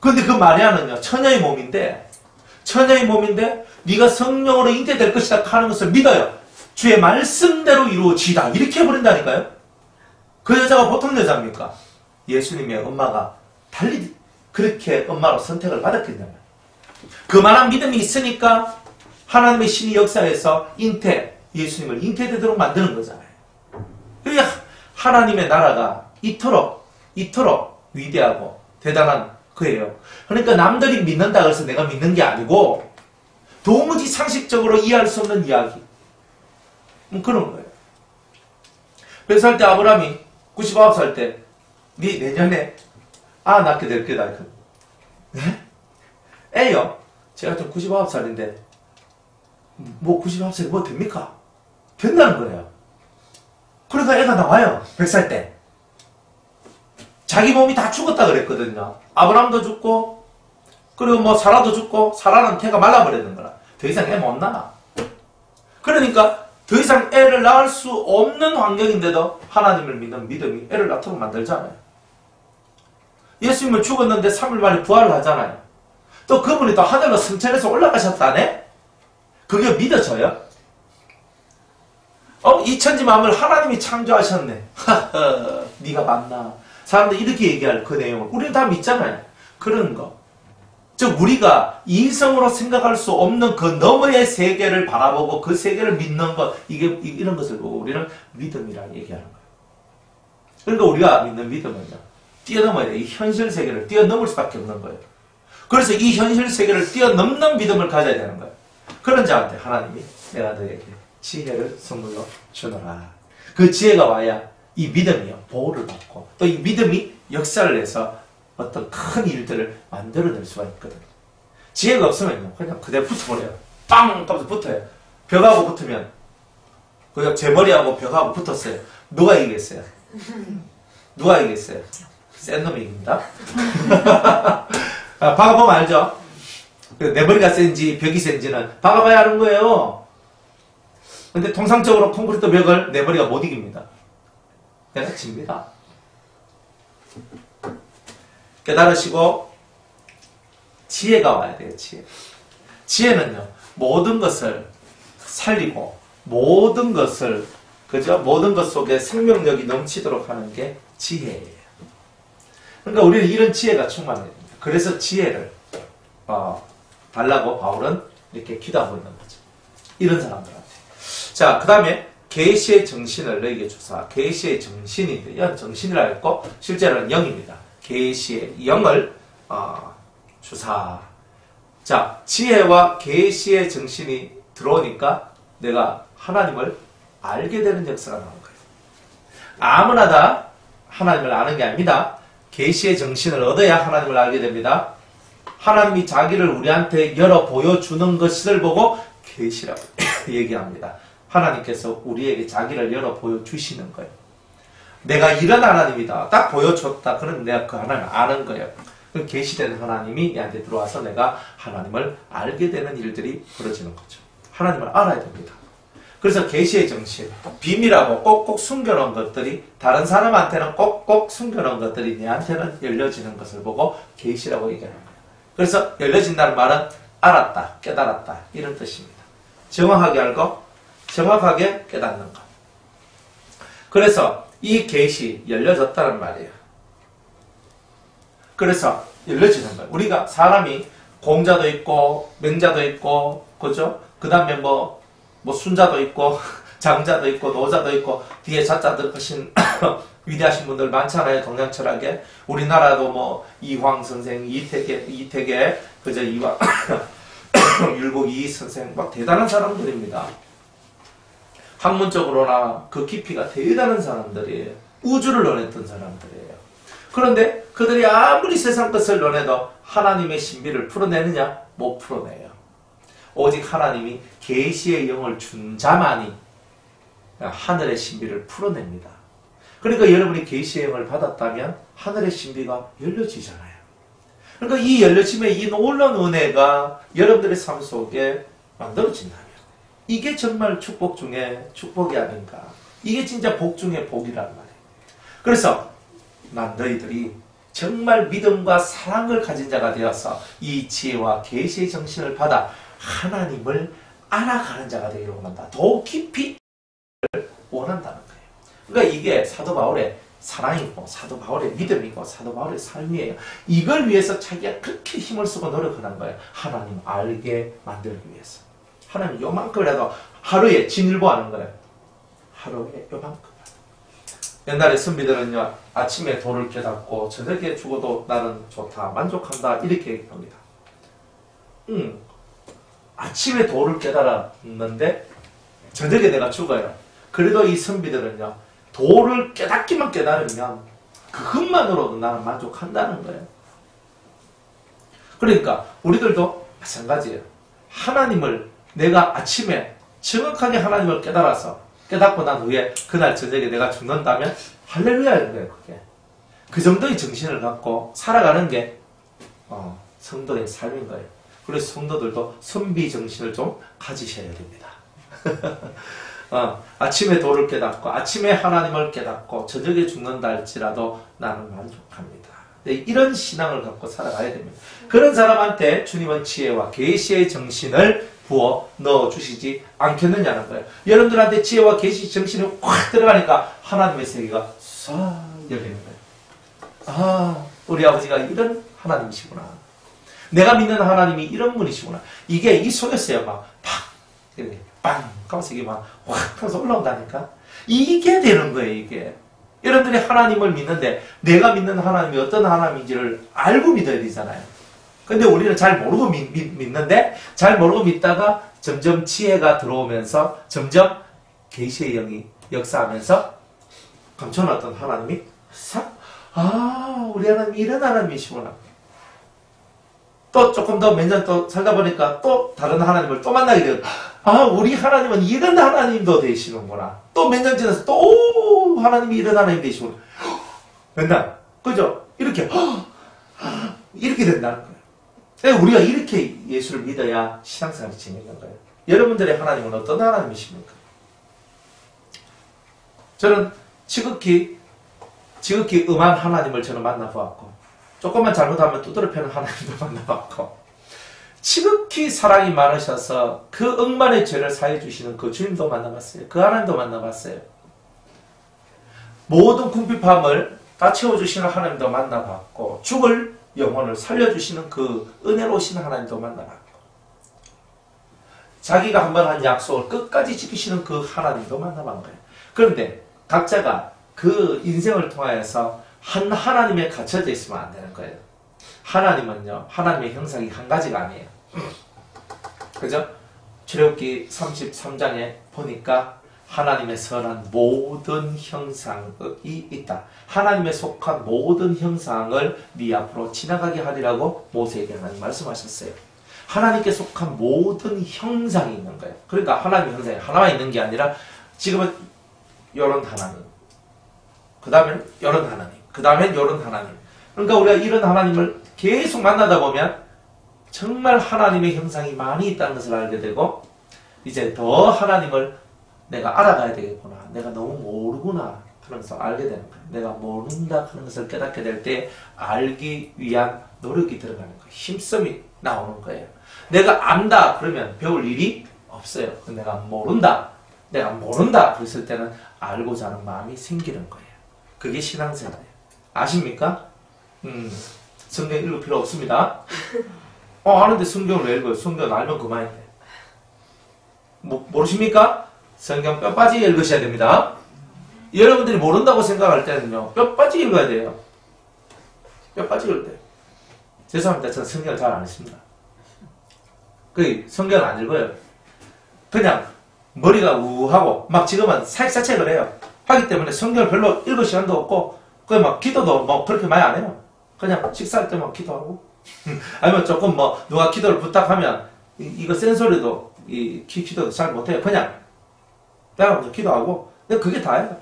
근데 그 마리아는요 처녀의 몸인데 네가 성령으로 잉태될 것이다 하는 것을 믿어요. 주의 말씀대로 이루어지다 이렇게 해버린다니까요. 그 여자가 보통 여자입니까? 예수님의 엄마가 달리 그렇게 엄마로 선택을 받았겠냐면 그만한 믿음이 있으니까 하나님의 신이 역사에서 예수님을 잉태되도록 만드는 거잖아요. 그러니까 하나님의 나라가 이토록 위대하고 대단한 거예요. 그러니까 남들이 믿는다 그래서 내가 믿는 게 아니고 도무지 상식적으로 이해할 수 없는 이야기. 그런 거예요. 몇 살 때 아브라함이 99살 때 네 내년에 낳게 될 거다. 네? 애요. 제가 좀 99살인데 뭐 91세 뭐 됩니까? 된다는 거예요. 그러니까 애가 나와요. 100살 때. 자기 몸이 다 죽었다 그랬거든요. 아브라함도 죽고, 그리고 뭐 사라도 죽고, 사라는 태가 말라버리는 거라. 더 이상 애 못 낳아. 그러니까 더 이상 애를 낳을 수 없는 환경인데도 하나님을 믿는 믿음이 애를 낳도록 만들잖아요. 예수님은 죽었는데 3일 만에 부활을 하잖아요. 또 그분이 또 하늘로 승천해서 올라가셨다네? 그게 믿어져요? 이 천지 만물을 하나님이 창조하셨네. 하하, 네가 맞나? 사람들 이렇게 얘기할 그 내용을 우리는 다 믿잖아요. 그런 거. 즉 우리가 이성으로 생각할 수 없는 그 너머의 세계를 바라보고 그 세계를 믿는 것, 이런 것을 보고 우리는 믿음이라고 얘기하는 거예요. 그러니까 우리가 믿는 믿음은요, 뛰어넘어야 돼. 이 현실 세계를 뛰어넘을 수밖에 없는 거예요. 그래서 이 현실 세계를 뛰어넘는 믿음을 가져야 되는 거예요. 그런 자한테 하나님이 내가 너에게 지혜를 선물로 주노라. 그 지혜가 와야 이 믿음이요, 보호를 받고 또 이 믿음이 역사를 해서 어떤 큰 일들을 만들어낼 수가 있거든요. 지혜가 없으면요, 그냥 그대로 붙어버려요. 빵! 하면서 붙어요. 벽하고 붙으면, 그냥 제 머리하고 벽하고 붙었어요. 누가 이기겠어요? 누가 이기겠어요? 센 놈이 이깁니다. 박아보면 알죠? 내 머리가 센지 벽이 센지는 박아봐야 하는 거예요. 근데 통상적으로 콘크리트 벽을 내 머리가 못 이깁니다. 내가 집니다. 깨달으시고 지혜가 와야 돼요. 지혜는요, 모든 것을 살리고 모든 것을, 그죠? 모든 것 속에 생명력이 넘치도록 하는 게 지혜예요. 그러니까 우리는 이런 지혜가 충만해야 됩니다. 그래서 지혜를 달라고 바울은 이렇게 기도하고 있는 거죠. 이런 사람들한테. 자, 그 다음에 계시의 정신을 너에게 주사. 계시의 정신인데요. 정신이라 했고 실제로는 영입니다. 계시의 영을 주사. 자, 지혜와 계시의 정신이 들어오니까 내가 하나님을 알게 되는 역사가 나온 거예요. 아무나 다 하나님을 아는 게 아닙니다. 계시의 정신을 얻어야 하나님을 알게 됩니다. 하나님이 자기를 우리한테 열어 보여주는 것을 보고 계시라고 얘기합니다. 하나님께서 우리에게 자기를 열어 보여주시는 거예요. 내가 이런 하나님이다. 딱 보여줬다. 그럼 내가 그 하나님을 아는 거예요. 그 계시된 하나님이 내한테 들어와서 내가 하나님을 알게 되는 일들이 벌어지는 거죠. 하나님을 알아야 됩니다. 그래서 계시의 정신, 비밀하고 꼭꼭 숨겨놓은 것들이 다른 사람한테는 꼭꼭 숨겨놓은 것들이 내한테는 열려지는 것을 보고 계시라고 얘기하는 거예요. 그래서 열려진다는 말은 알았다, 깨달았다 이런 뜻입니다. 정확하게 알고 정확하게 깨닫는 것. 그래서 이 계시 열려졌다는 말이에요. 그래서 열려지는 거예요. 우리가 사람이 공자도 있고 맹자도 있고, 그죠? 그 다음에 뭐 순자도 있고 장자도 있고 노자도 있고 뒤에 자자들 하신 위대하신 분들 많잖아요. 동양철학에. 우리나라도 뭐 이황 선생, 이태계 그저 이황 율곡 이 선생 막 대단한 사람들입니다. 학문적으로나 그 깊이가 대단한 사람들이에요. 우주를 논했던 사람들이에요. 그런데 그들이 아무리 세상 것을 논해도 하나님의 신비를 풀어내느냐? 못 풀어내요. 오직 하나님이 계시의 영을 준 자만이 하늘의 신비를 풀어냅니다. 그러니까 여러분이 계시의 영을 받았다면 하늘의 신비가 열려지잖아요. 그러니까 이 열려짐의 이 놀라운 은혜가 여러분들의 삶 속에 만들어진다면 이게 정말 축복 중에 축복이 아닌가. 이게 진짜 복 중에 복이란 말이에요. 그래서 난 너희들이 정말 믿음과 사랑을 가진 자가 되어서 이 지혜와 계시의 정신을 받아 하나님을 알아가는 자가 되기를 원한다. 더욱 깊이 원한다는 거예요. 그러니까 이게 사도 바울의 사랑이고 사도 바울의 믿음이고 사도 바울의 삶이에요. 이걸 위해서 자기가 그렇게 힘을 쓰고 노력하는 거예요. 하나님 알게 만들기 위해서. 하나님 요만큼이라도 하루에 진일보하는 거예요. 하루에 요만큼. 옛날에 선비들은요, 아침에 도를 깨닫고 저녁에 죽어도 나는 좋다, 만족한다 이렇게 얘기합니다. 아침에 도를 깨달았는데 저녁에 내가 죽어요. 그래도 이 선비들은요, 도를 깨닫기만 깨달으면 그것만으로도 나는 만족한다는 거예요. 그러니까 우리들도 마찬가지예요. 하나님을 내가 아침에 정확하게 하나님을 깨닫고 난 후에 그날 저녁에 내가 죽는다면 할렐루야인 거예요. 그게. 그 정도의 정신을 갖고 살아가는 게 성도의 삶인 거예요. 그래서 성도들도 선비 정신을 좀 가지셔야 됩니다. 아침에 도를 깨닫고 아침에 하나님을 깨닫고 저녁에 죽는다 할지라도 나는 만족합니다. 이런 신앙을 갖고 살아가야 됩니다. 그런 사람한테 주님은 지혜와 계시의 정신을 부어 넣어주시지 않겠느냐는 거예요. 여러분들한테 지혜와 계시 정신이 확 들어가니까 하나님의 세계가 싹 열리는 거예요. 우리 아버지가 이런 하나님이시구나. 내가 믿는 하나님이 이런 분이시구나. 이게 이 속에서야 막 팍! 이렇게 빵! 하면서 이게 막 확! 하면서 올라온다니까. 이게 되는 거예요, 이게. 여러분들이 하나님을 믿는데 내가 믿는 하나님이 어떤 하나님인지를 알고 믿어야 되잖아요. 근데 우리는 잘 모르고 믿는데 잘 모르고 믿다가 점점 지혜가 들어오면서 점점 계시의 영이 역사하면서 감춰놨던 하나님이 싹 우리 하나님이 이런 하나님이시구나. 또 조금 더 몇 년 또 살다 보니까 또 다른 하나님을 또 만나게 돼요. 우리 하나님은 이런 하나님도 되시는구나. 또 몇 년 지나서 또 하나님이 이런 하나님 되시구나. 맨날 그죠? 이렇게 된다는 거예요. 우리가 이렇게 예수를 믿어야 신앙생활이 재밌는 거예요. 여러분들의 하나님은 어떤 하나님이십니까? 저는 지극히 음한 하나님을 저는 만나보았고 조금만 잘못하면 두드려 패는 하나님도 만나봤고 지극히 사랑이 많으셔서 그 억만의 죄를 사해 주시는 그 주님도 만나봤어요. 그 하나님도 만나봤어요. 모든 궁핍함을 다 채워주시는 하나님도 만나봤고 죽을 영혼을 살려주시는 그 은혜로우신 하나님도 만나봤고 자기가 한번 한 약속을 끝까지 지키시는 그 하나님도 만나본 거예요. 그런데 각자가 그 인생을 통하여서 한 하나님에 갇혀져 있으면 안 되는 거예요. 하나님은요, 하나님의 형상이 한 가지가 아니에요. 그죠? 출애굽기 33장에 보니까 하나님의 선한 모든 형상이 있다. 하나님의 속한 모든 형상을 네 앞으로 지나가게 하리라고 모세에게 하나님 말씀하셨어요. 하나님께 속한 모든 형상이 있는 거예요. 그러니까 하나님의 형상이 하나만 있는 게 아니라 지금은 이런 하나님, 그 다음엔 이런 하나님, 그 다음엔 이런 하나님. 그러니까 우리가 이런 하나님을 계속 만나다 보면 정말 하나님의 형상이 많이 있다는 것을 알게 되고 이제 더 하나님을 내가 알아가야 되겠구나. 내가 너무 모르구나 하는 것을 알게 되는 거예요. 내가 모른다 하는 것을 깨닫게 될 때 알기 위한 노력이 들어가는 거예요. 힘씀이 나오는 거예요. 내가 안다 그러면 배울 일이 없어요. 내가 모른다 그랬을 때는 알고자 하는 마음이 생기는 거예요. 그게 신앙생활이에요. 아십니까? 성경 읽을 필요 없습니다. 아는데 성경을 왜 읽어요? 성경 알면 그만인데. 모르십니까? 성경 뼈 빠지게 읽으셔야 됩니다. 여러분들이 모른다고 생각할 때는요, 뼈 빠지게 읽어야 돼요. 뼈 빠지게 읽어야 돼요. 죄송합니다. 저는 성경을 잘 안 읽습니다. 성경을 안 읽어요. 그냥 머리가 우하고 막 지금은 사익사책을 해요. 하기 때문에 성경을 별로 읽을 시간도 없고 막 기도도 뭐 그렇게 많이 안 해요. 그냥 식사할 때만 기도하고 아니면 조금 누가 기도를 부탁하면 이거 센소리도 기도도 잘 못해요. 그냥 내가 먼저 기도하고 그게 다예요.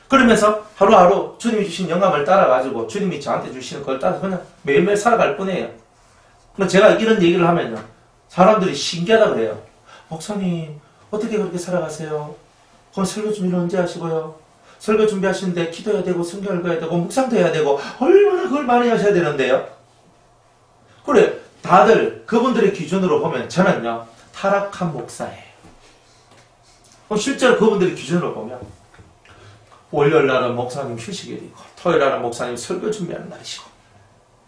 그러면서 하루하루 주님이 주신 영감을 따라가지고 주님이 저한테 주시는 걸 따라서 그냥 매일매일 살아갈 뿐이에요. 제가 이런 얘기를 하면요, 사람들이 신기하다 그래요. 목사님 어떻게 그렇게 살아가세요? 그럼 설교 준비를 언제 하시고요? 설교 준비하시는데 기도해야 되고 성경 읽어야 되고 묵상도 해야 되고 얼마나 그걸 많이 하셔야 되는데요. 그래, 다들 그분들의 기준으로 보면 저는요 타락한 목사예요. 실제로 그분들의 기준으로 보면 월요일날은 목사님 휴식일이고 토요일날은 목사님 설교 준비하는 날이시고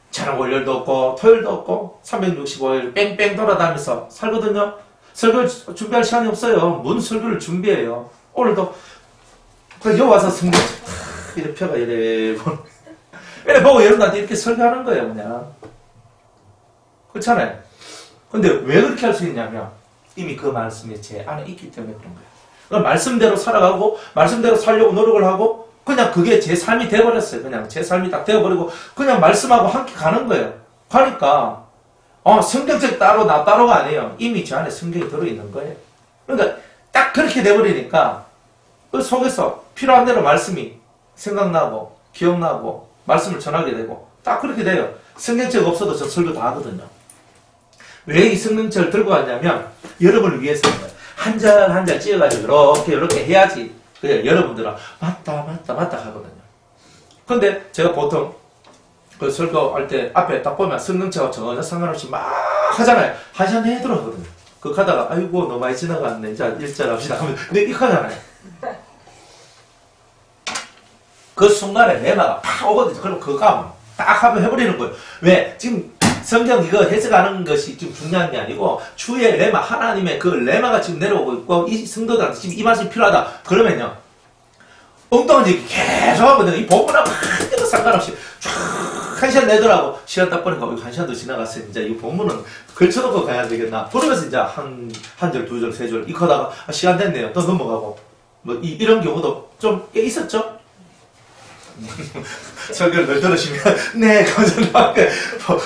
저는 월요일도 없고 토요일도 없고 365일 뺑뺑 돌아다니면서 살거든요. 설교 준비할 시간이 없어요. 뭔 설교를 준비해요. 오늘도 여기 와서 성경 이렇게 펴가 이래 보고 여러분한테 이렇게 설교하는 거예요. 그냥 그렇잖아요. 근데 왜 그렇게 할 수 있냐면 이미 그 말씀이 제 안에 있기 때문에 그런 거예요. 그러니까 말씀대로 살아가고 말씀대로 살려고 노력을 하고 그냥 그게 제 삶이 돼버렸어요. 그냥 제 삶이 딱 되어버리고 그냥 말씀하고 함께 가는 거예요. 가니까 성경책 따로, 나 따로가 아니에요. 이미 저 안에 성경이 들어있는 거예요. 그러니까 딱 그렇게 돼버리니까 그 속에서 필요한 대로 말씀이 생각나고, 기억나고, 말씀을 전하게 되고, 딱 그렇게 돼요. 성경책 없어도 저 설교 다 하거든요. 왜 이 성경책을 들고 왔냐면, 여러분을 위해서인 거예요. 한 절 한 절 찌어가지고, 이렇게 해야지. 그래, 여러분들은, 맞다 하거든요. 근데 제가 보통, 그 설교할 때 앞에 딱 보면 성경책하고 전혀 상관없이 막 하잖아요. 한 시간 내에 들어가거든요. 그거 하다가, 아이고, 너무 많이 지나갔네. 이제 1절 합시다. 하면, 근데 이거 하잖아요. 그 순간에 레마가 팍 오거든요. 그럼 그거 딱 하면 해버리는 거예요. 왜? 지금 성경 이거 해석하는 것이 좀 중요한 게 아니고, 주의 레마, 하나님의 그 레마가 지금 내려오고 있고, 이 성도들한테 지금 이 말씀이 필요하다. 그러면요. 엉뚱한 얘기 계속 하거든요. 이 본문하고 한 개도 상관없이 쫙 한 시간 내더라고. 시간 딱 보니까 한 시간도 지나갔어요. 이제 이 본문은 걸쳐놓고 가야 되겠나. 그러면서 이제 한 절, 두 절, 세 절, 이거 하다가 시간 됐네요. 또 넘어가고. 뭐, 이런 경우도 좀 꽤 있었죠? 설교를 늘 들으시면, 네, 감사합니다.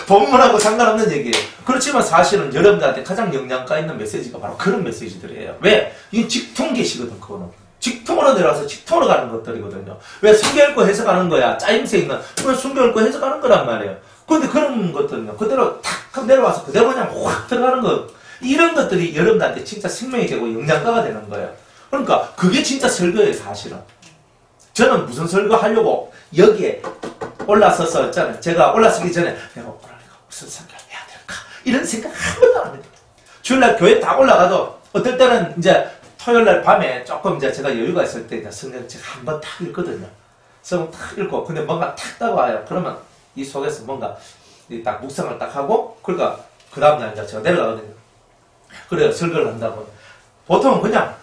본문하고 상관없는 얘기예요. 그렇지만 사실은 여러분들한테 가장 영양가 있는 메시지가 바로 그런 메시지들이에요. 왜? 이 직통 계시거든, 그거는. 직통으로 내려와서 직통으로 가는 것들이거든요. 왜 성경 읽고 해석하는 거야? 짜임새 있는. 그건 성경 읽고 해석하는 거란 말이에요. 그런데 그런 것들은요, 그대로 탁 내려와서 그대로 그냥 확 들어가는 거. 이런 것들이 여러분들한테 진짜 생명이 되고 영양가가 되는 거예요. 그러니까 그게 진짜 설교예요, 사실은. 저는 무슨 설교 하려고 여기에 올라서서 있잖아요. 제가 올라서기 전에 내가 오늘 무슨 설교를 해야 될까? 이런 생각 한 번도 안 합니다. 주일날 교회 다 올라가도 어떨 때는 이제 토요일날 밤에 조금 이제 제가 여유가 있을 때 이제 성경책 한 번 탁 읽거든요. 성경 탁 읽고 근데 뭔가 탁 따와요. 그러면 이 속에서 뭔가 딱 묵상을 딱 하고 그러니까 그 다음날 이제 제가 내려가거든요. 그래요. 설교를 한다고. 보통은 그냥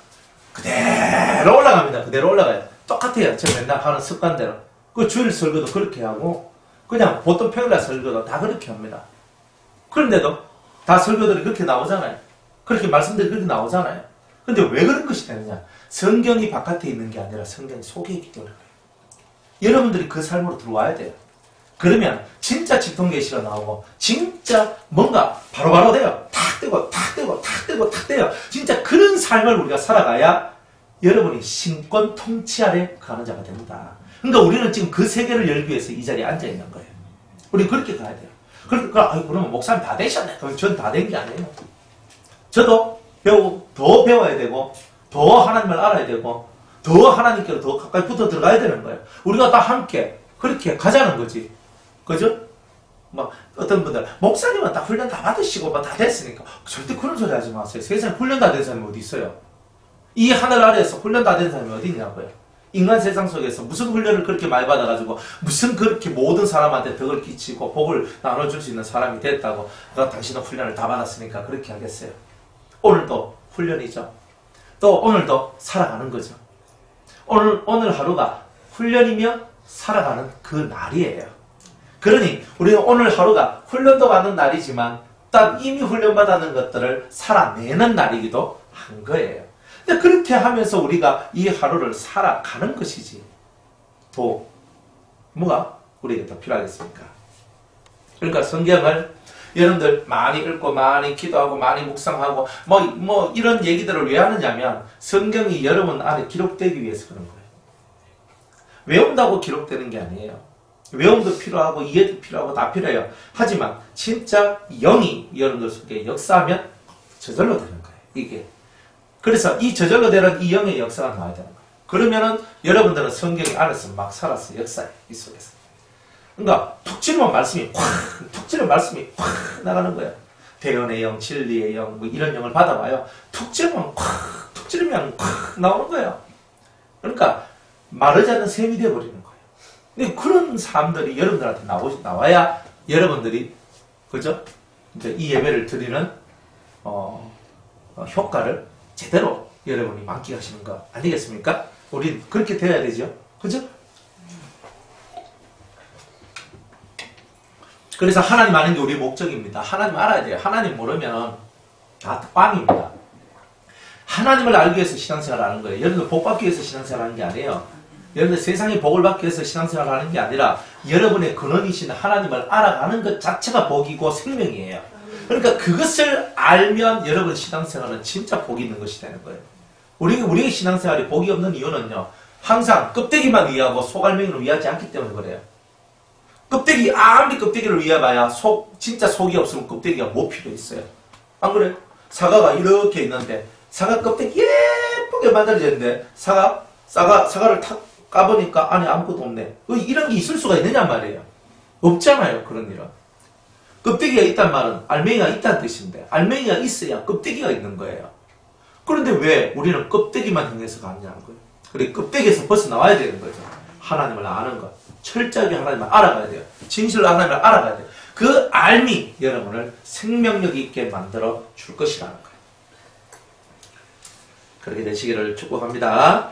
그대로 올라갑니다. 그대로 올라가요. 똑같아요. 제가 맨날 하는 습관대로. 그 주일 설교도 그렇게 하고 그냥 보통 평일날 설교도 다 그렇게 합니다. 그런데도 다 설교들이 그렇게 나오잖아요. 그렇게 말씀들이 그렇게 나오잖아요. 근데 왜 그런 것이 되느냐? 성경이 바깥에 있는 게 아니라 성경이 속에 있기 때문에 그래요. 여러분들이 그 삶으로 들어와야 돼요. 그러면 진짜 직통계시가 나오고 진짜 뭔가 바로바로 돼요. 탁 되고 탁 되고 탁 되고 탁 돼요. 진짜 그런 삶을 우리가 살아가야 여러분이 신권 통치 아래 가는 자가 됩니다. 그러니까 우리는 지금 그 세계를 열기 위해서 이 자리에 앉아 있는 거예요. 우리 그렇게 가야 돼요. 그러니까 그러면 목사님 다 되셨네. 그럼 전 다 된 게 아니에요. 저도 더 배워야 되고 더 하나님을 알아야 되고 더 하나님께로 더 가까이 붙어 들어가야 되는 거예요. 우리가 다 함께 그렇게 가자는 거지. 그죠? 막 어떤 분들 목사님은 다 훈련 다 받으시고 다 됐으니까 절대 그런 소리 하지 마세요. 세상에 훈련 다 된 사람이 어디 있어요? 이 하늘 아래에서 훈련 다 된 사람이 어디 있냐고요. 인간 세상 속에서 무슨 훈련을 그렇게 많이 받아가지고 무슨 그렇게 모든 사람한테 덕을 끼치고 복을 나눠줄 수 있는 사람이 됐다고 당신은 훈련을 다 받았으니까 그렇게 하겠어요. 오늘도 훈련이죠. 또 오늘도 살아가는 거죠. 오늘 하루가 훈련이며 살아가는 그 날이에요. 그러니 우리는 오늘 하루가 훈련도 받는 날이지만 딱 이미 훈련받았는 것들을 살아내는 날이기도 한 거예요. 근데 그렇게 하면서 우리가 이 하루를 살아가는 것이지 또 뭐가 우리에게 더 필요하겠습니까? 그러니까 성경을 여러분들 많이 읽고 많이 기도하고 많이 묵상하고 뭐 이런 얘기들을 왜 하느냐면 성경이 여러분 안에 기록되기 위해서 그런 거예요. 외운다고 기록되는 게 아니에요. 외움도 필요하고 이해도 필요하고 다 필요해요. 하지만 진짜 영이 여러분들 속에 역사하면 저절로 되는 거예요. 이게. 그래서 이 저절로 되는 이 영의 역사가 나와야 되는 거예요. 그러면은 여러분들은 성경이 안에서 막 살아서 역사해. 이 속에서. 그러니까 툭 찌르면 말씀이 툭 찌르면 말씀이 확 나가는 거예요. 대언의 영, 진리의 영, 뭐 이런 영을 받아봐요. 툭 찌르면 툭 찌르면 확 나오는 거예요. 그러니까 마르지 않는 샘이 되어버리는 거예요. 근데 그런 사람들이 여러분들한테 나와야 여러분들이 그죠? 이제 이 예배를 드리는 효과를 제대로 여러분이 만끽하시는 거 아니겠습니까? 우리 그렇게 돼야 되죠. 그죠? 그래서 하나님 아는 게 우리의 목적입니다. 하나님 알아야 돼요. 하나님 모르면 다 꽝입니다. 하나님을 알기 위해서 신앙생활을 하는 거예요. 여러분들 복 받기 위해서 신앙생활을 하는 게 아니에요. 여러분들 세상에 복을 받기 위해서 신앙생활을 하는 게 아니라 여러분의 근원이신 하나님을 알아가는 것 자체가 복이고 생명이에요. 그러니까 그것을 알면 여러분 신앙생활은 진짜 복이 있는 것이 되는 거예요. 우리의 신앙생활이 복이 없는 이유는요. 항상 껍데기만 위하고 속알맹이를 위하지 않기 때문에 그래요. 껍데기, 아무리 껍데기를 위해봐야 진짜 속이 없으면 껍데기가 뭐 필요 있어요? 안 그래요? 사과가 이렇게 있는데 사과 껍데기 예쁘게 만들어졌는데 사과를 탁 까보니까 안에 아무것도 없네. 이런 게 있을 수가 있느냐 말이에요. 없잖아요. 그런 일은. 껍데기가 있단 말은 알맹이가 있다는 뜻인데 알맹이가 있어야 껍데기가 있는 거예요. 그런데 왜 우리는 껍데기만 향해서 가느냐는 거예요. 그래 껍데기에서 벗어나와야 되는 거죠. 하나님을 아는 것. 철저하게 하나님을 알아가야 돼요. 진실로 하나님을 알아가야 돼요. 그 알미 여러분을 생명력 있게 만들어 줄 것이라는 거예요. 그렇게 되시기를 축복합니다.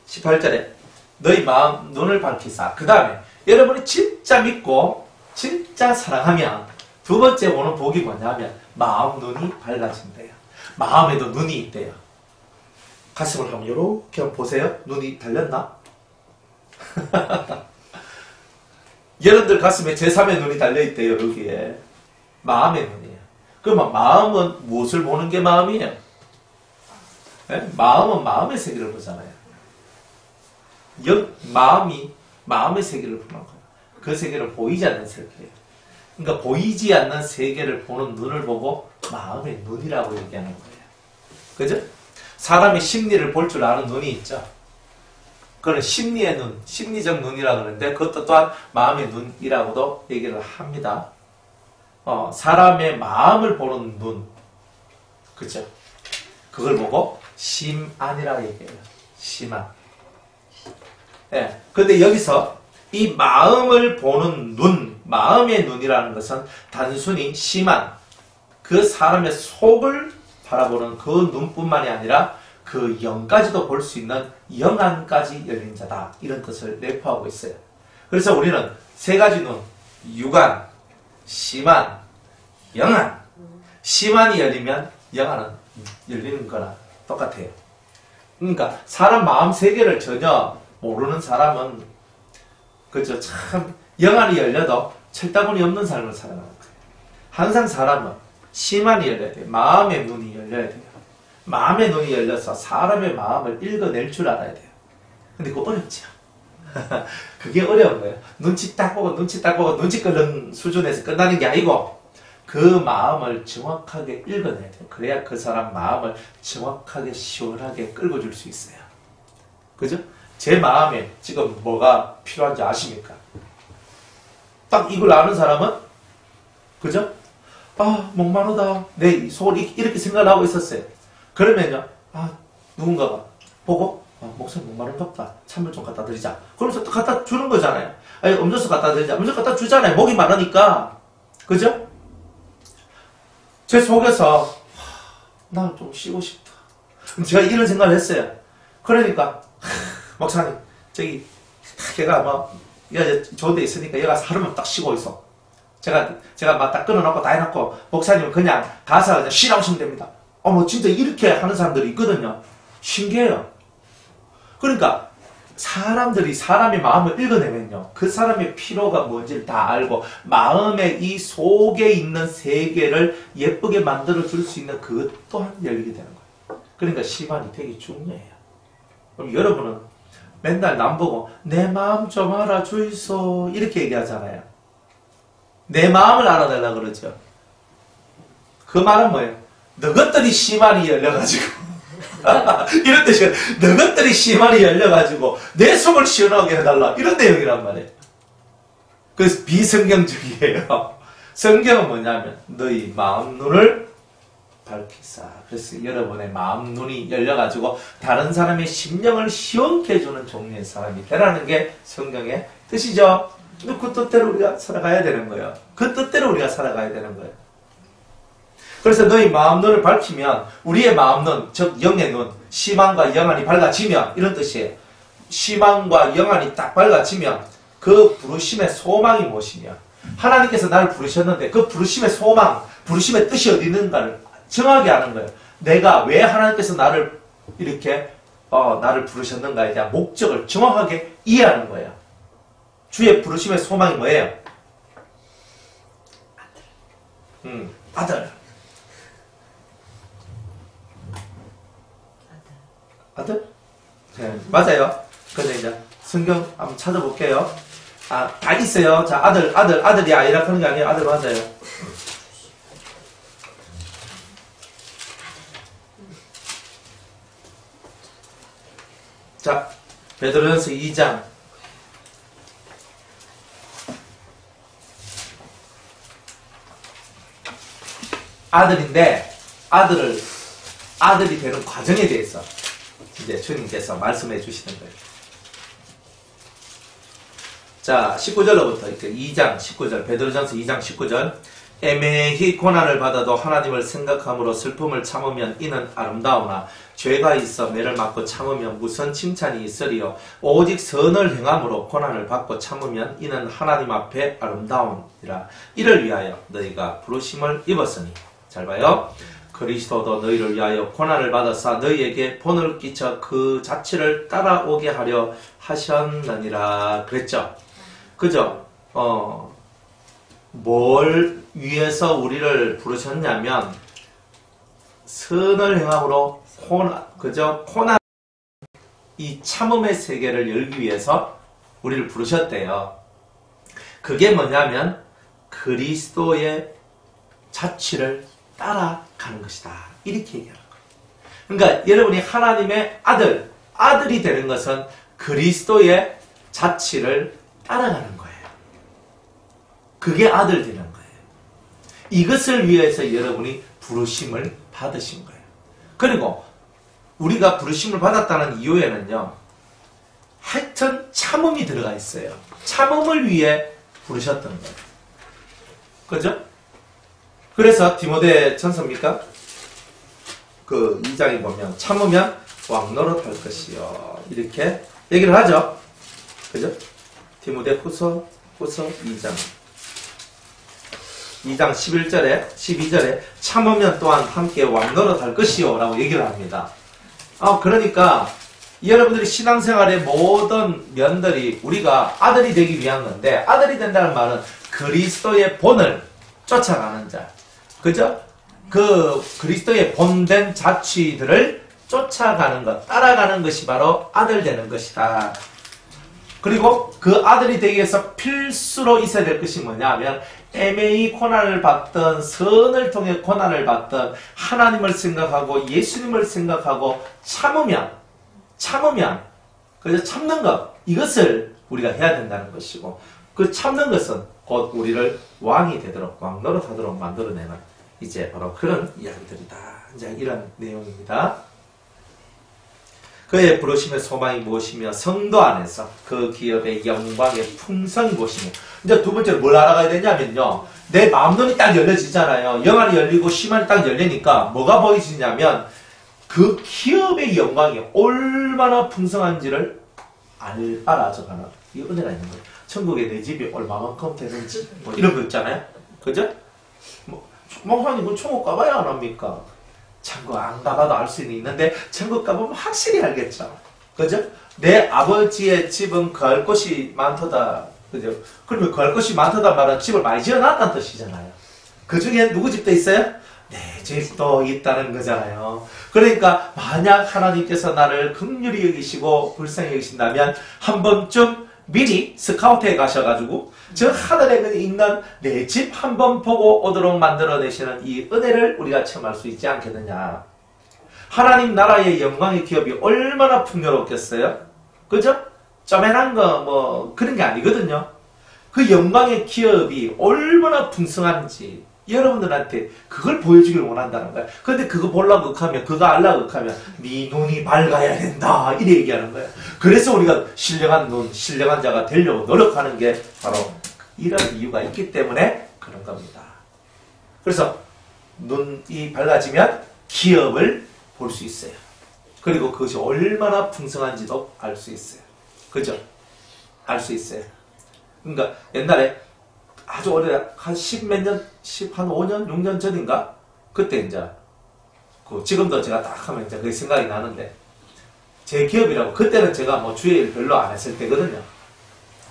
18절에 너희 마음 눈을 밝히사. 그 다음에 여러분이 진짜 믿고 진짜 사랑하면 두 번째 오는 복이 뭐냐면 마음 눈이 밝아진대요. 마음에도 눈이 있대요. 가슴을 한번 이렇게 한번 보세요. 눈이 달렸나? 여러분들 가슴에 제3의 눈이 달려있대요. 여기에 마음의 눈이에요. 그러면 마음은 무엇을 보는 게 마음이에요? 네? 마음은 마음의 세계를 보잖아요. 마음이 마음의 세계를 보는 거예요. 그 세계는 보이지 않는 세계예요. 그러니까 보이지 않는 세계를 보는 눈을 보고 마음의 눈이라고 얘기하는 거예요. 그죠? 사람이 심리를 볼 줄 아는 눈이 있죠. 그건 심리의 눈, 심리적 눈이라고 하는데 그것도 또한 마음의 눈이라고도 얘기를 합니다. 사람의 마음을 보는 눈, 그죠? 그걸 보고 심안이라고 얘기해요. 심안. 예. 근데 여기서 이 마음을 보는 눈, 마음의 눈이라는 것은 단순히 심안, 그 사람의 속을 바라보는 그 눈뿐만이 아니라 그 영까지도 볼 수 있는 영안까지 열린 자다. 이런 뜻을 내포하고 있어요. 그래서 우리는 세 가지 눈, 육안, 심안, 영안. 심안이 열리면 영안은 열리는 거나 똑같아요. 그러니까 사람 마음 세계를 전혀 모르는 사람은 그죠? 참 영안이 열려도 철다분이 없는 삶을 살아가는 거예요. 항상 사람은 심안이 열려야 돼요. 마음의 눈이 열려야 돼요. 마음의 눈이 열려서 사람의 마음을 읽어낼 줄 알아야 돼요. 근데 그거 어렵죠. 그게 어려운 거예요. 눈치 딱 보고 눈치 끄는 수준에서 끝나는 게 아니고 그 마음을 정확하게 읽어내야 돼요. 그래야 그 사람 마음을 정확하게 시원하게 끌어줄 수 있어요. 그죠? 제 마음에 지금 뭐가 필요한지 아십니까? 딱 이걸 아는 사람은 그죠? 아 목마르다. 내 속을 이렇게 생각을 하고 있었어요. 그러면요. 누군가가 보고 목소리 목마른갑다. 찬물 좀 갖다 드리자. 그러면서 또 갖다 주는 거잖아요. 아니 음료수 갖다 드리자. 음료수 갖다 주잖아요. 목이 마르니까. 그죠? 제 속에서 나 좀 쉬고 싶다. 제가 이런 생각을 했어요. 그러니까 목사님 저기 걔가 얘가 좋은 데 있으니까 얘가 하루만 딱 쉬고 있어. 제가 막 딱 끊어놓고 다 해놓고 목사님은 그냥 가서 그냥 쉬라고 하시면 됩니다. 진짜 이렇게 하는 사람들이 있거든요. 신기해요. 그러니까 사람들이 사람의 마음을 읽어내면요. 그 사람의 필요가 뭔지를 다 알고 마음의 이 속에 있는 세계를 예쁘게 만들어줄 수 있는 그것 또한 열리게 되는 거예요. 그러니까 시간이 되게 중요해요. 그럼 여러분은 맨날 남 보고 내 마음 좀 알아주이소 이렇게 얘기하잖아요. 내 마음을 알아달라고 그러죠. 그 말은 뭐예요? 너것들이 시만이 열려가지고 이런 뜻이에요. 너것들이 시만이 열려가지고 내 속을 시원하게 해달라 이런 내용이란 말이에요. 그래서 비성경적이에요. 성경은 뭐냐면 너희 마음 눈을 밝히사. 그래서 여러분의 마음 눈이 열려가지고 다른 사람의 심령을 시원케 해주는 종류의 사람이 되라는 게 성경의 뜻이죠. 그 뜻대로 우리가 살아가야 되는 거예요. 그 뜻대로 우리가 살아가야 되는 거예요. 그래서 너희 마음 눈을 밝히면 우리의 마음 눈, 즉 영의 눈, 시망과 영안이 밝아지면 이런 뜻이에요. 시망과 영안이 딱 밝아지면 그 부르심의 소망이 무엇이냐. 하나님께서 나를 부르셨는데 그 부르심의 소망, 부르심의 뜻이 어디 있는가를 정확하게 아는 거예요. 내가 왜 하나님께서 나를 이렇게 나를 부르셨는가에 대한 목적을 정확하게 이해하는 거예요. 주의 부르심의 소망이 뭐예요? 아들. 아들? 네, 맞아요. 근데 이제 성경 한번 찾아볼게요. 다 있어요. 자, 아들이 아니라 그런 게 아니에요. 아들 맞아요. 자, 베드로전서 2장. 아들인데, 아들이 되는 과정에 대해서 이제 주님께서 말씀해 주시는 거예요. 자, 19절로부터 이렇게 2장 19절, 베드로전서 2장 19절. 애매히 고난을 받아도 하나님을 생각함으로 슬픔을 참으면 이는 아름다우나 죄가 있어 매를 맞고 참으면 무슨 칭찬이 있으리요. 오직 선을 행함으로 고난을 받고 참으면 이는 하나님 앞에 아름다우니라. 이를 위하여 너희가 부르심을 입었으니. 잘 봐요. 그리스도도 너희를 위하여 고난을 받아사 너희에게 본을 끼쳐 그 자취를 따라오게 하려 하셨느니라. 그랬죠. 그죠? 뭘 위해서 우리를 부르셨냐면 선을 행함으로 고난 이 참음의 세계를 열기 위해서 우리를 부르셨대요. 그게 뭐냐면 그리스도의 자취를 따라가는 것이다. 이렇게 얘기하는 거예요. 그러니까 여러분이 하나님의 아들이 되는 것은 그리스도의 자취를 따라가는 거예요. 그게 아들 되는 거예요. 이것을 위해서 여러분이 부르심을 받으신 거예요. 그리고 우리가 부르심을 받았다는 이유에는요, 하여튼 참음이 들어가 있어요. 참음을 위해 부르셨던 거예요. 그죠? 그래서 디모데 전서입니까? 그 2장에 보면 참으면 왕노릇 할 것이요. 이렇게 얘기를 하죠. 그죠? 디모데 후서 2장 11절에 12절에 참으면 또한 함께 왕노릇 할 것이요 라고 얘기를 합니다. 그러니까 여러분들이 신앙생활의 모든 면들이 우리가 아들이 되기 위한 건데, 아들이 된다는 말은 그리스도의 본을 쫓아가는 자, 그죠? 그 그리스도의 본된 자취들을 쫓아가는 것, 따라가는 것이 바로 아들 되는 것이다. 그리고 그 아들이 되기 위해서 필수로 있어야 될 것이 뭐냐 하면, 애매히 고난을 받던, 선을 통해 고난을 받던, 하나님을 생각하고 예수님을 생각하고 참으면, 그래서 참는 것, 이것을 우리가 해야 된다는 것이고, 그 참는 것은 곧 우리를 왕이 되도록, 왕노릇 하도록 만들어내는 이제 바로 그런 이야기들이다. 이제 이런 내용입니다. 그의 부르심의 소망이 무엇이며 성도 안에서 그 기업의 영광의 풍성이 무엇이며. 이제 두 번째로 뭘 알아가야 되냐면요, 내 마음눈이 딱 열려지잖아요. 영안이 열리고 심안이 딱 열리니까 뭐가 보이시냐면 그 기업의 영광이 얼마나 풍성한지를 알아져가는 이 은혜가 있는 거예요. 천국에 내 집이 얼마만큼 되는지 뭐 이런 거 있잖아요. 그죠? 목사님 천국 가봐야 안 합니까? 천국 안 가봐도 알 수는 있는데 천국 가보면 확실히 알겠죠. 그죠? 내 아버지의 집은 거할 곳이 많도다. 그죠? 그러면 거할 곳이 많도다 말은 집을 많이 지어놨다는 뜻이잖아요. 그 중에 누구 집도 있어요? 내 집도 있다는 거잖아요. 그러니까 만약 하나님께서 나를 긍휼히 여기시고 불쌍히 여기신다면 한 번쯤 미리 스카우트에 가셔가지고 저 하늘에 있는 내 집 한번 보고 오도록 만들어내시는 이 은혜를 우리가 체험할 수 있지 않겠느냐. 하나님 나라의 영광의 기업이 얼마나 풍요롭겠어요? 그죠? 쪼매난 거 뭐 그런 게 아니거든요. 그 영광의 기업이 얼마나 풍성한지 여러분들한테 그걸 보여주길 원한다는 거야. 근데 그거 보려고 하면, 그거 알려고 하면 네 눈이 밝아야 된다 이래 얘기하는 거야. 그래서 우리가 신령한 눈, 신령한 자가 되려고 노력하는 게 바로 이런 이유가 있기 때문에 그런 겁니다. 그래서 눈이 밝아지면 기업을 볼 수 있어요. 그리고 그것이 얼마나 풍성한지도 알 수 있어요. 그죠? 알 수 있어요. 그러니까 옛날에 아주 오래, 한 10몇 년, 한 5년, 6년 전인가? 그때 이제, 지금도 제가 딱 하면 이제 그게 생각이 나는데, 제 기업이라고. 그때는 제가 뭐 주의 일 별로 안 했을 때거든요.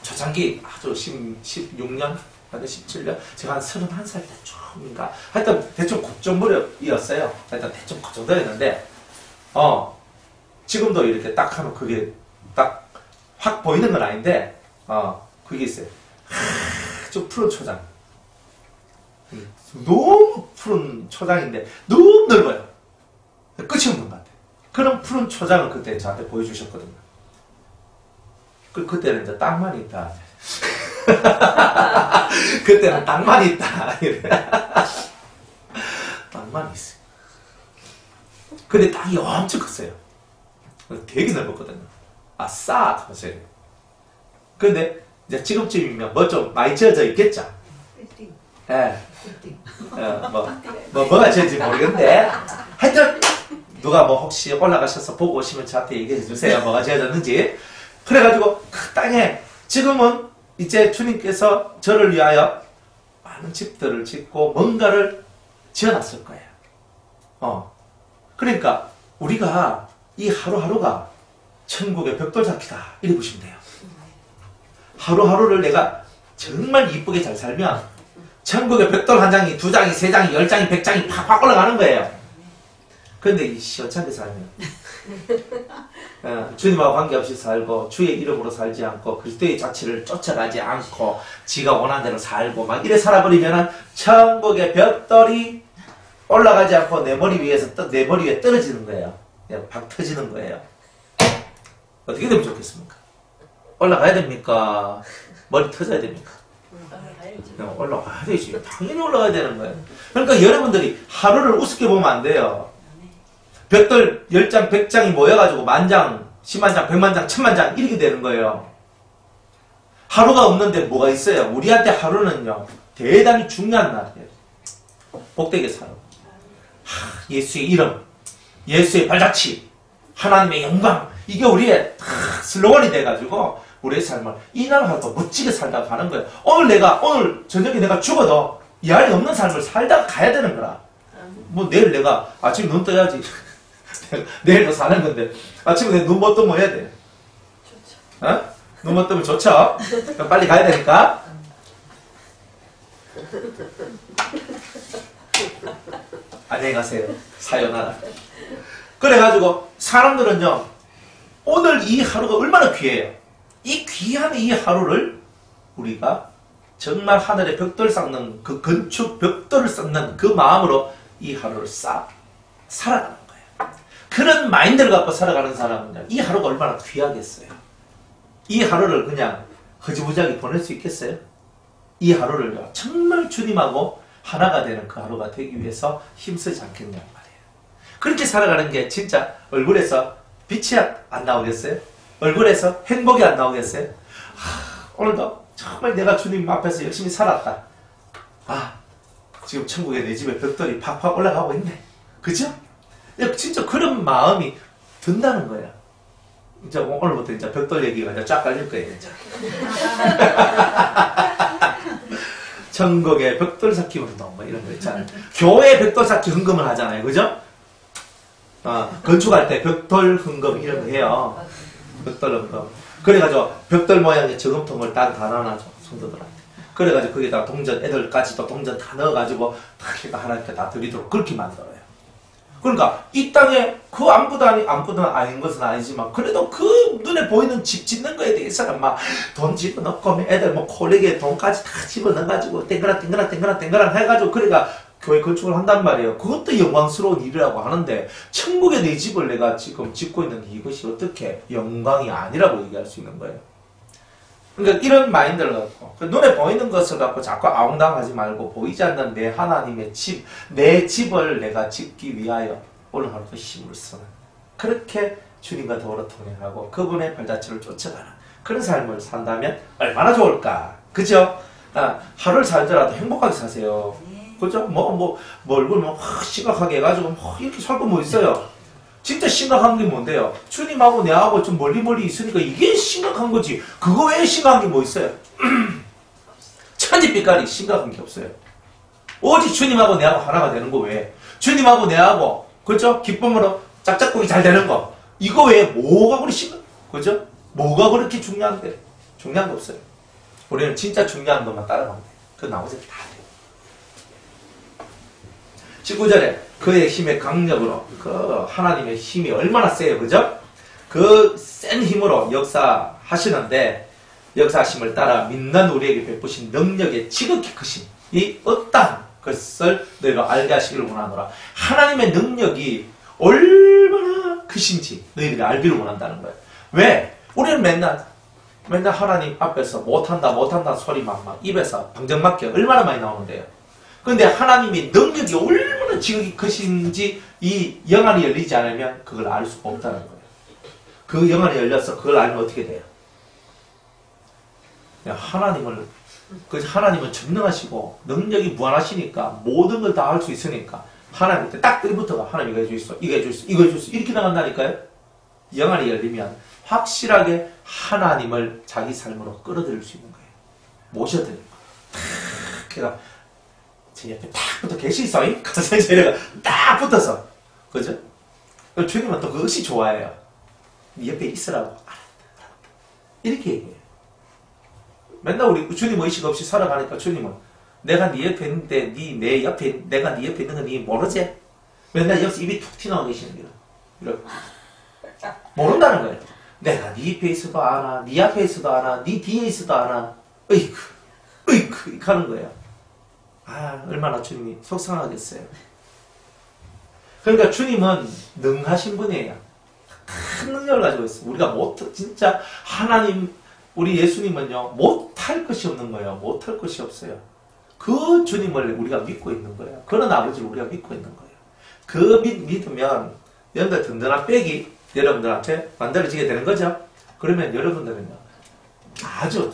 초창기 아주 16년, 17년, 제가 한 31살 때쯤인가. 하여튼 대충 국정 무렵이었어요. 하여튼 대충 그 정도였는데, 지금도 이렇게 딱 하면 그게 딱 확 보이는 건 아닌데, 그게 있어요. 좀 푸른 초장. 너무 푸른 초장인데, 너무 넓어요. 끝이 없는 것 같아요. 그런 푸른 초장을 그때 저한테 보여주셨거든요. 그때는 이제 땅만 있다. 그때는 땅만 있다. 땅만 있어요. 근데 땅이 엄청 컸어요. 되게 넓었거든요. 아싸! 하면서. 근데 이제 지금쯤이면 뭐 좀 많이 지어져 있겠죠? 예. 뭐가 지어질지 모르겠는데. 하여튼, 누가 뭐 혹시 올라가셔서 보고 오시면 저한테 얘기해 주세요. 뭐가 지어졌는지. 그래가지고 그 땅에 지금은 이제 주님께서 저를 위하여 많은 집들을 짓고 뭔가를 지어놨을 거예요. 그러니까 우리가 이 하루하루가 천국의 벽돌 쌓기다. 이렇게 보시면 돼요. 하루하루를 내가 정말 이쁘게 잘 살면 천국의 벽돌 한 장이, 두 장이, 세 장이, 10장이, 100장이 팍팍 올라가는 거예요. 그런데 이 시원찮게 살면 주님하고 관계없이 살고 주의 이름으로 살지 않고 그리스도의 자취를 쫓아가지 않고 지가 원하는 대로 살고 막 이래 살아버리면 천국의 벽돌이 올라가지 않고 내 머리 위에 떨어지는 거예요. 그냥 박 터지는 거예요. 어떻게 되면 좋겠습니까? 올라가야 됩니까? 머리 터져야 됩니까? 올라가야 되지. 당연히 올라가야 되는 거예요. 그러니까 여러분들이 하루를 우습게 보면 안 돼요. 벽돌 10장, 100장이 모여가지고 만장, 10만장, 100만장, 1000만장 이렇게 되는 거예요. 하루가 없는데 뭐가 있어요? 우리한테 하루는요. 대단히 중요한 날이에요. 복되게 살아. 예수의 이름, 예수의 발자취, 하나님의 영광 이게 우리의 슬로건이 돼가지고 우리의 삶을 이날 하루도 멋지게 살다가 가는 거예요. 오늘 저녁에 내가 죽어도 이 안에 없는 삶을 살다가 가야 되는 거라. 뭐 내일 내가 아침에 눈 떠야지. 내일도 사는 건데 아침에 내가 눈 못 뜨면 해야 돼. 눈 못 뜨면 좋죠? 그럼 빨리 가야 되니까. 안녕히 가세요. 사요나라. 그래가지고 사람들은요 오늘 이 하루가 얼마나 귀해요. 이 귀한 이 하루를 우리가 정말 하늘에 벽돌 쌓는 그 건축 벽돌을 쌓는 그 마음으로 이 하루를 살아가는 거예요. 그런 마인드를 갖고 살아가는 사람은요 이 하루가 얼마나 귀하겠어요. 이 하루를 그냥 허지부지하게 보낼 수 있겠어요? 이 하루를 정말 주님하고 하나가 되는 그 하루가 되기 위해서 힘쓰지 않겠냐는 말이에요. 그렇게 살아가는 게 진짜 얼굴에서 빛이 안 나오겠어요? 얼굴에서 행복이 안 나오겠어요? 오늘도 정말 내가 주님 앞에서 열심히 살았다. 지금 천국에 내 집에 벽돌이 팍팍 올라가고 있네. 그죠? 진짜 그런 마음이 든다는 거야. 이제 오늘부터 이제 벽돌 얘기가 이제 쫙 깔릴 거예요. 이제. 천국에 벽돌 쌓기 운동 뭐 이런 거 있잖아요. 교회 벽돌 쌓기 헌금을 하잖아요. 그죠? 건축할 때 벽돌 헌금 이런 거 해요. 벽돌 헌금. 그래가지고 벽돌 모양의 저금통을 딱 달아놔줘. 성도들한테. 그래가지고 거기다가 동전, 애들까지도 동전 다 넣어가지고 다 하나님께 다 드리도록 그렇게 만들어요. 그러니까 이 땅에 그 아무것도 아닌 것은 아니지만 그래도 그 눈에 보이는 집 짓는 거에 대해서는 막 돈 집어넣고 애들 뭐 콜렉에 돈까지 다 집어넣어가지고 땡그랑 해가지고 그러니까 교회 건축을 한단 말이에요. 그것도 영광스러운 일이라고 하는데 천국의 내 집을 내가 지금 짓고 있는데 이것이 어떻게 영광이 아니라고 얘기할 수 있는 거예요. 그러니까 이런 마인드를 갖고 눈에 보이는 것을 갖고 자꾸 아웅당하지 말고 보이지 않는 내 하나님의 집, 내 집을 내가 짓기 위하여 오늘 하루도 힘을 쓰는 그렇게 주님과 더불어 동행하고 그분의 발자취를 쫓아가는 그런 삶을 산다면 얼마나 좋을까. 그죠? 하루를 살더라도 행복하게 사세요. 그죠? 뭐 얼굴 심각하게 해가지고 이렇게 살 거 뭐 있어요? 진짜 심각한 게 뭔데요? 주님하고 내하고 좀 멀리 있으니까 이게 심각한 거지. 그거 외에 심각한 게 뭐 있어요? 천지빛깔이 심각한 게 없어요. 오직 주님하고 내하고 하나가 되는 거 외에 주님하고 내하고 그렇죠? 기쁨으로 짝짝꿍이 잘 되는 거 이거 외에 뭐가 그리 심해? 그죠? 뭐가 그렇게 중요한데? 중요한 거 없어요. 우리는 진짜 중요한 것만 따라가면 돼. 그 나머지는 다 돼. 19절에 그의 힘의 강력으로 그 하나님의 힘이 얼마나 세요. 그죠? 그 센 힘으로 역사하시는데 역사하심을 따라 믿는 우리에게 베푸신 능력의 지극히 크심이 없다는 것을 너희가 알게 하시기를 원하노라. 하나님의 능력이 얼마나 크신지 너희들이 알기를 원한다는 거예요. 왜? 우리는 맨날 하나님 앞에서 못한다 소리만 막 입에서 방정맞게 얼마나 많이 나오는데요. 그런데 하나님이 능력이 얼마나 지극히 크신지 이 영안이 열리지 않으면 그걸 알 수가 없다는 거예요. 그 영안이 열려서 그걸 알면 어떻게 돼요? 하나님은 전능하시고 능력이 무한하시니까 모든 걸 다 할 수 있으니까 하나님한테 딱 때부터가 하나님 이거 해줄 수 있어, 이거 해줄 수 있어, 이거 해줄 수 있어 이렇게 나간다니까요. 영안이 열리면 확실하게 하나님을 자기 삶으로 끌어들일 수 있는 거예요. 모셔드리는 거예요. 걔가 제 옆에 딱 붙어 계시소잉? 그래서 제가 딱 붙어서 그죠? 주님은 또 그것이 좋아해요. 네 옆에 있으라고. 알았다. 이렇게 얘기해요. 맨날 우리 주님 의식 없이 살아가니까 주님은 내가 네 옆에 있는데 내가 네 옆에 있는 거 네 모르지? 맨날 여기서 입이 툭 튀어나와 계시는 거예요. 이렇게. 모른다는 거예요. 내가 네 옆에 있어도 아나, 네 앞에 있어도 아나, 네 뒤에 있어도 아나. 으이크 하는 거예요. 아, 얼마나 주님이 속상하겠어요. 그러니까 주님은 능하신 분이에요. 큰 능력을 가지고 있어요. 우리가 진짜 하나님, 우리 예수님은요, 못할 것이 없는 거예요. 못할 것이 없어요. 그 주님을 우리가 믿고 있는 거예요. 그런 아버지를 우리가 믿고 있는 거예요. 그 믿으면 여러분들 든든한 백이 여러분들한테 만들어지게 되는 거죠. 그러면 여러분들은요, 아주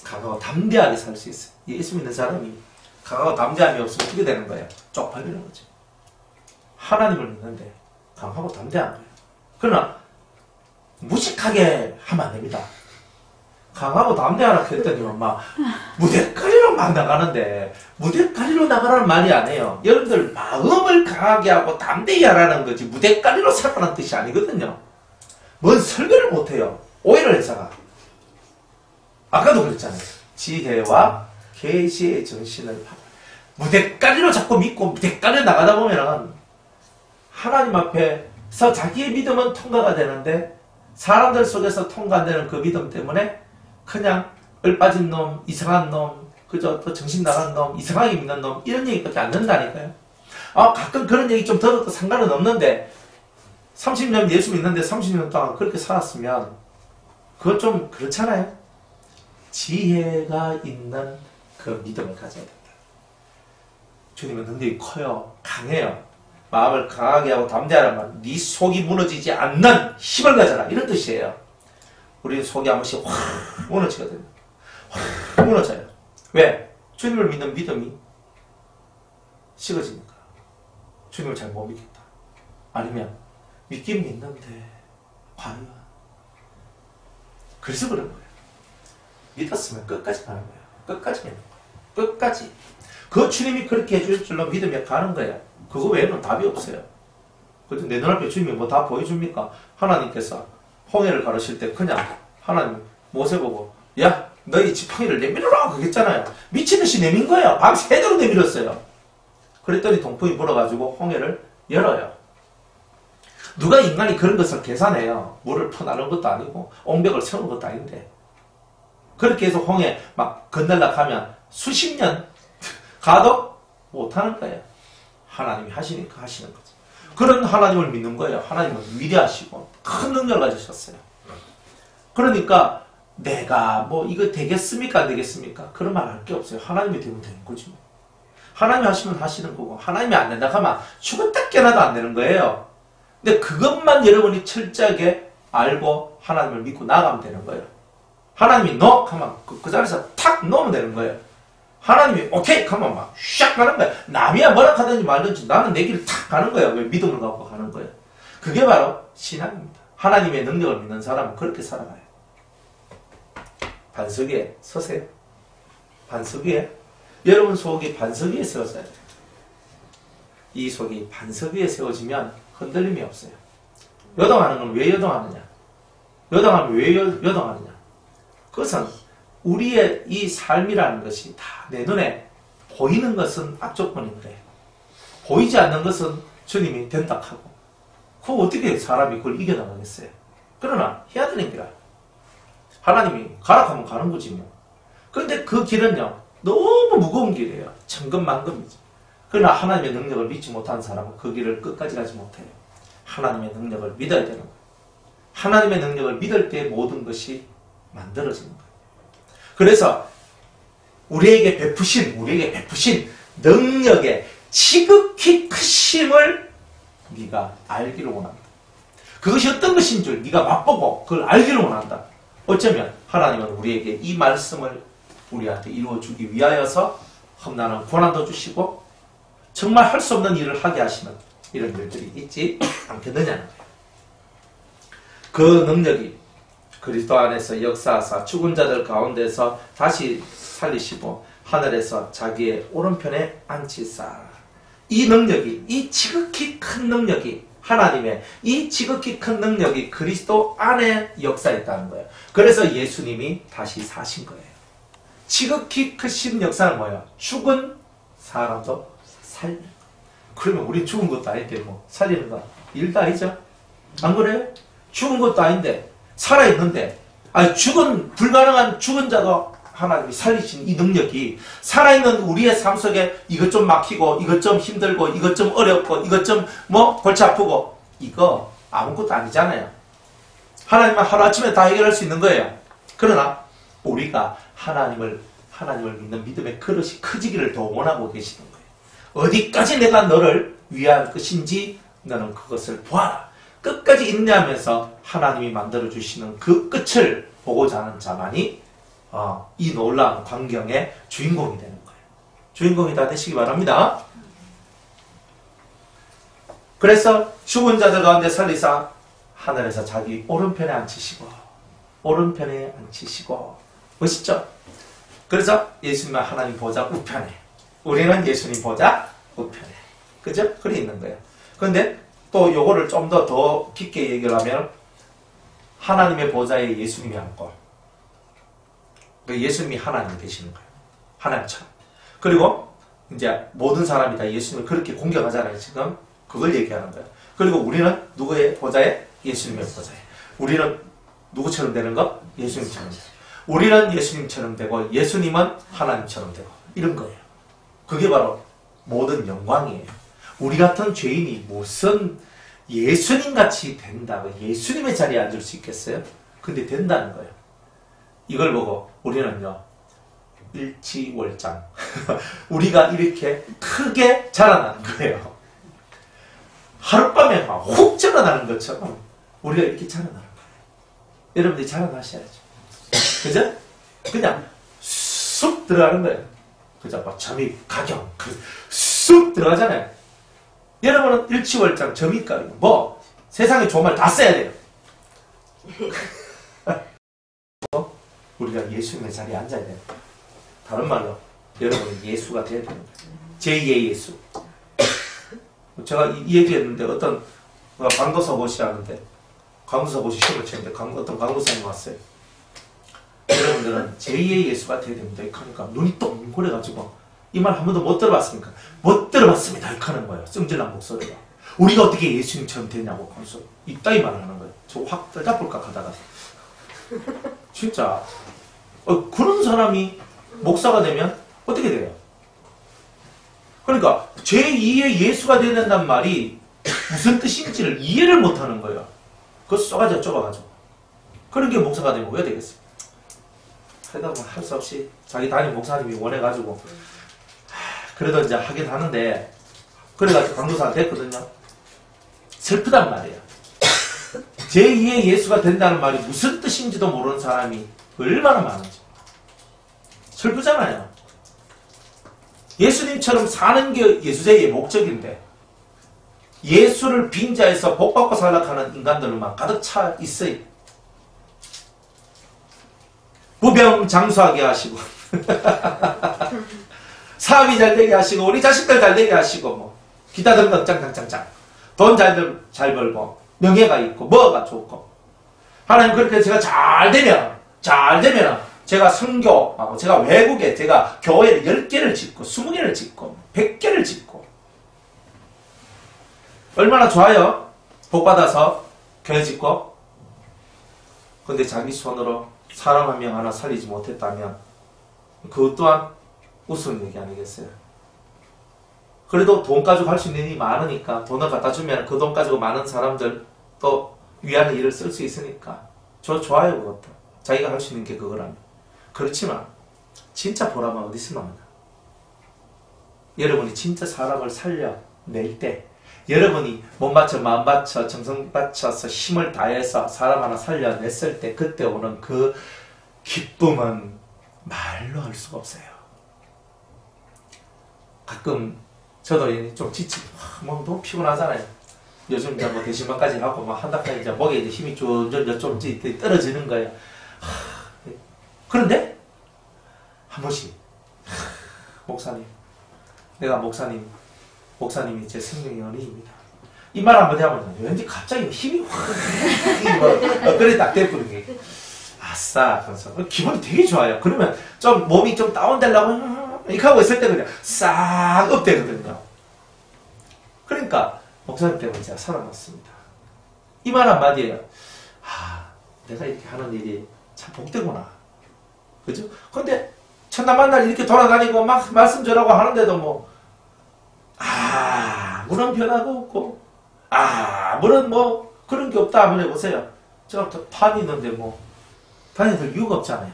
강하고 담대하게 살 수 있어요. 예수 믿는 사람이 강하고 담대함이 없으면 어떻게 되는 거예요? 쪽팔리는 거죠. 하나님을 믿는데 강하고 담대한 거예요. 그러나 무식하게 하면 안 됩니다. 강하고 담대하라 했더니 막 무대까리로 막 나가는데 무대까리로 나가라는 말이 아니에요. 여러분들 마음을 강하게 하고 담대히 하라는 거지 무대까리로 살아라는 뜻이 아니거든요. 뭔 설교를 못해요. 오해를 해서가. 아까도 그랬잖아요. 지혜와 계시의 정신을 무대까리로 자꾸 믿고 무대까리로 나가다 보면은 하나님 앞에서 자기의 믿음은 통과가 되는데 사람들 속에서 통과 안 되는 그 믿음 때문에 그냥 얼빠진 놈, 이상한 놈, 그저 또 정신 나간 놈, 이상하게 믿는 놈 이런 얘기밖에 안 된다니까요. 아, 가끔 그런 얘기 좀 들어도 상관은 없는데 30년 예수 믿는데 30년 동안 그렇게 살았으면 그건 좀 그렇잖아요. 지혜가 있는 그 믿음을 가져야 된다. 주님은 능력이 커요. 강해요. 마음을 강하게 하고 담대하란 말. 네 속이 무너지지 않는 힘을 가져라. 이런 뜻이에요. 우리 속이 한 번씩 확 무너지거든요. 확 무너져요. 왜? 주님을 믿는 믿음이 식어지니까. 주님을 잘 못 믿겠다. 아니면 믿긴 믿는데 과연 그래서 그런 거예요. 믿었으면 끝까지 가는 거예요. 끝까지 믿는 거예요. 끝까지. 그 주님이 그렇게 해줄 줄로 믿으며 가는 거예요. 그거 외에는 답이 없어요. 그래도 내 눈앞에 주님이 뭐 다 보여줍니까? 하나님께서 홍해를 가르칠 때 그냥 하나님 모세 보고 야 너희 지팡이를 내밀어라 그랬잖아요. 미친듯이 내민 거예요. 밤새도록 내밀었어요. 그랬더니 동풍이 불어가지고 홍해를 열어요. 누가 인간이 그런 것을 계산해요. 물을 퍼나는 것도 아니고 옹벽을 세우는 것도 아닌데 그렇게 해서 홍해 막 건널락 하면 수십 년 가도 못하는 거예요. 하나님이 하시니까 하시는 거죠. 그런 하나님을 믿는 거예요. 하나님은 위대하시고 큰 능력을 가지셨어요. 그러니까 내가 뭐 이거 되겠습니까? 안 되겠습니까? 그런 말 할 게 없어요. 하나님이 되면 되는 거지. 하나님이 하시면 하시는 거고 하나님이 안 된다 하면 죽었다 깨나도 안 되는 거예요. 근데 그것만 여러분이 철저하게 알고 하나님을 믿고 나가면 되는 거예요. 하나님이 너! 하면 그 자리에서 탁 놓으면 되는 거예요. 하나님이 오케이! 하면 막 샥 가는 거예요. 남이야 뭐라 하든지 말든지 나는 내 길을 탁 가는 거예요. 왜 믿음을 갖고 가는 거예요. 그게 바로 신앙입니다. 하나님의 능력을 믿는 사람은 그렇게 살아가요. 반석 위에 서세요. 반석 위에. 여러분 속이 반석 위에 세워져야 돼요. 이 속이 반석 위에 세워지면 흔들림이 없어요. 요동하는 건 왜 요동하느냐? 요동하면 왜 요동하느냐? 그것은 우리의 이 삶이라는 것이 다 내 눈에 보이는 것은 앞조건인데 보이지 않는 것은 주님이 된다 하고 그럼 어떻게 사람이 그걸 이겨나가겠어요? 그러나 해야 되는 길이야. 하나님이 가라 하면 가는 거지 뭐. 그런데 그 길은요 너무 무거운 길이에요. 천근만근이죠. 그러나 하나님의 능력을 믿지 못한 사람은 그 길을 끝까지 가지 못해요. 하나님의 능력을 믿어야 되는 거예요. 하나님의 능력을 믿을 때 모든 것이 만들어지는 거예요. 그래서 우리에게 베푸신 능력의 지극히 크심을 네가 알기를 원한다. 그것이 어떤 것인 줄 네가 맛보고 그걸 알기를 원한다. 어쩌면 하나님은 우리에게 이 말씀을 우리한테 이루어주기 위하여서 험난한 고난도 주시고 정말 할 수 없는 일을 하게 하시는 이런 일들이 있지 않겠느냐는 거예요. 그 능력이 그리스도 안에서 역사하사 죽은 자들 가운데서 다시 살리시고 하늘에서 자기의 오른편에 앉히사. 이 능력이, 이 지극히 큰 능력이, 하나님의 이 지극히 큰 능력이 그리스도 안에 역사했다는 거예요. 그래서 예수님이 다시 사신 거예요. 지극히 크신 역사는 뭐예요? 죽은 사람도 살리는 거예요. 그러면 우리 죽은 것도 아닌데 뭐 살리는 거 일도 아니죠? 안 그래요? 죽은 것도 아닌데 살아있는데 불가능한 죽은 자도 하나님이 살리신 이 능력이 살아있는 우리의 삶 속에 이것 좀 막히고 이것 좀 힘들고 이것 좀 어렵고 이것 좀 골치 아프고 이거 아무것도 아니잖아요. 하나님은 하루아침에 다 해결할 수 있는 거예요. 그러나 우리가 하나님을 믿는 믿음의 그릇이 커지기를 더 원하고 계시는 거예요. 어디까지 내가 너를 위한 것인지 너는 그것을 보아라. 끝까지 인내하면서 하나님이 만들어주시는 그 끝을 보고자 하는 자만이 이 놀라운 광경의 주인공이 되는 거예요. 주인공이 다 되시기 바랍니다. 그래서 죽은 자들 가운데 살리사 하늘에서 자기 오른편에 앉히시고 멋있죠? 그래서 예수님은 하나님 보좌 우편에 우리는 예수님 보좌 우편에 그죠? 그래 있는 거예요. 그런데 또 요거를 좀 더 깊게 얘기를 하면 하나님의 보좌에 예수님이 앉고 예수님이 하나님이 되시는 거예요. 하나님처럼. 그리고 이제 모든 사람이 다 예수님을 그렇게 공격하잖아요. 지금 그걸 얘기하는 거예요. 그리고 우리는 누구의 보좌에? 예수님의 보좌에. 우리는 누구처럼 되는 거? 예수님처럼 되고. 우리는 예수님처럼 되고 예수님은 하나님처럼 되고 이런 거예요. 그게 바로 모든 영광이에요. 우리 같은 죄인이 무슨 예수님같이 된다고 예수님의 자리에 앉을 수 있겠어요? 근데 된다는 거예요. 이걸 보고 우리는요 일치월장 우리가 이렇게 크게 자라나는 거예요. 하룻밤에 막 훅 자라나는 것처럼 우리가 이렇게 자라나는 거예요. 여러분들이 자라나셔야죠. 그죠? 그냥 쑥 들어가는 거예요. 그죠? 막 점입, 가경 쑥 들어가잖아요. 여러분은 일치월장, 점입가경 세상에 좋은 말 다 써야 돼요. 우리가 예수님의 자리에 앉아야 돼요. 다른 말로 여러분은 예수가 되어야 되는 거예요. 제2의 예수. 제가 이 얘기했는데 어떤 강도사 보시라는데 강도사 보시 시험을 치는데 어떤 강도사님 왔어요. 여러분들은 제2의 예수가 되어야 됩니다. 그러니까 눈이 동그래가지고 이 말 한 번도 못 들어봤습니까? 못 들어봤습니다. 이렇게 하는 거예요. 성질난 목소리가. 우리가 어떻게 예수님처럼 되냐고 하면서 이따위 말을 하는 거예요. 저 확 떨잡을까 하다가 진짜 그런 사람이 목사가 되면 어떻게 돼요? 그러니까 제2의 예수가 되어야 된다는 말이 무슨 뜻인지를 이해를 못하는 거예요. 그거 쏘가지고 좁아가지고. 그런 게 목사가 되면 왜 되겠어요? 하다가 할 수 없이 자기 담임 목사님이 원해가지고 그래도 이제 하긴 하는데 그래가지고 강도사가 됐거든요. 슬프단 말이에요. 제2의 예수가 된다는 말이 무슨 뜻인지도 모르는 사람이 얼마나 많은지. 슬프잖아요. 예수님처럼 사는 게 예수제의 목적인데 예수를 빙자해서 복받고 살락하는 인간들만 가득 차 있어요. 부병장수하게 하시고 사업이 잘 되게 하시고 우리 자식들 잘 되게 하시고 기타 등등 짱짱짱짱 돈 잘 벌고 명예가 있고 뭐가 좋고 하나님 그렇게 제가 잘 되면 제가 선교하고 제가 외국에 제가 교회를 10개를 짓고 20개를 짓고 100개를 짓고 얼마나 좋아요? 복받아서 교회 짓고. 근데 자기 손으로 사람 한 명 하나 살리지 못했다면 그것 또한 우스운 얘기 아니겠어요? 그래도 돈 가지고 할 수 있는 일이 많으니까 돈을 갖다 주면 그 돈 가지고 많은 사람들 또 위하는 일을 쓸 수 있으니까 좋아요. 그것도 자기가 할 수 있는 게 그거라면. 그렇지만 진짜 보람은 어디서 나오냐? 여러분이 진짜 사람을 살려낼 때 여러분이 몸 바쳐 마음 바쳐 정성 바쳐서 힘을 다해서 사람 하나 살려냈을 때 그때 오는 그 기쁨은 말로 할 수가 없어요. 가끔 저도 좀 지치고 뭐 너무 피곤하잖아요. 요즘 이제 뭐 대신만까지 하고 뭐 한다까지 이제 목에 이제 힘이 좀 떨어지는 거예요. 그런데 한 번씩 목사님, 내가 목사님이 제 생명의 연인입니다. 이 말 한번 하면 왠지 갑자기 힘이 확 그래 딱 돼버리는 게 아싸 그래서 기분이 되게 좋아요. 그러면 좀 몸이 좀 다운되려고 이렇게 하고 있을 때 그냥 싹 업되거든요. 그러니까 목사님 때문에 제가 살아났습니다. 이 말 한마디예요. 내가 이렇게 하는 일이 참 복되구나. 그죠? 근데 첫날 만날 이렇게 돌아다니고 막 말씀 전하고 하는데도 뭐 아무런 변화가 없고 아무런 뭐 그런 게 없다 한번 해보세요. 제가 또 판이 있는데 뭐 다녀들 이유가 없잖아요.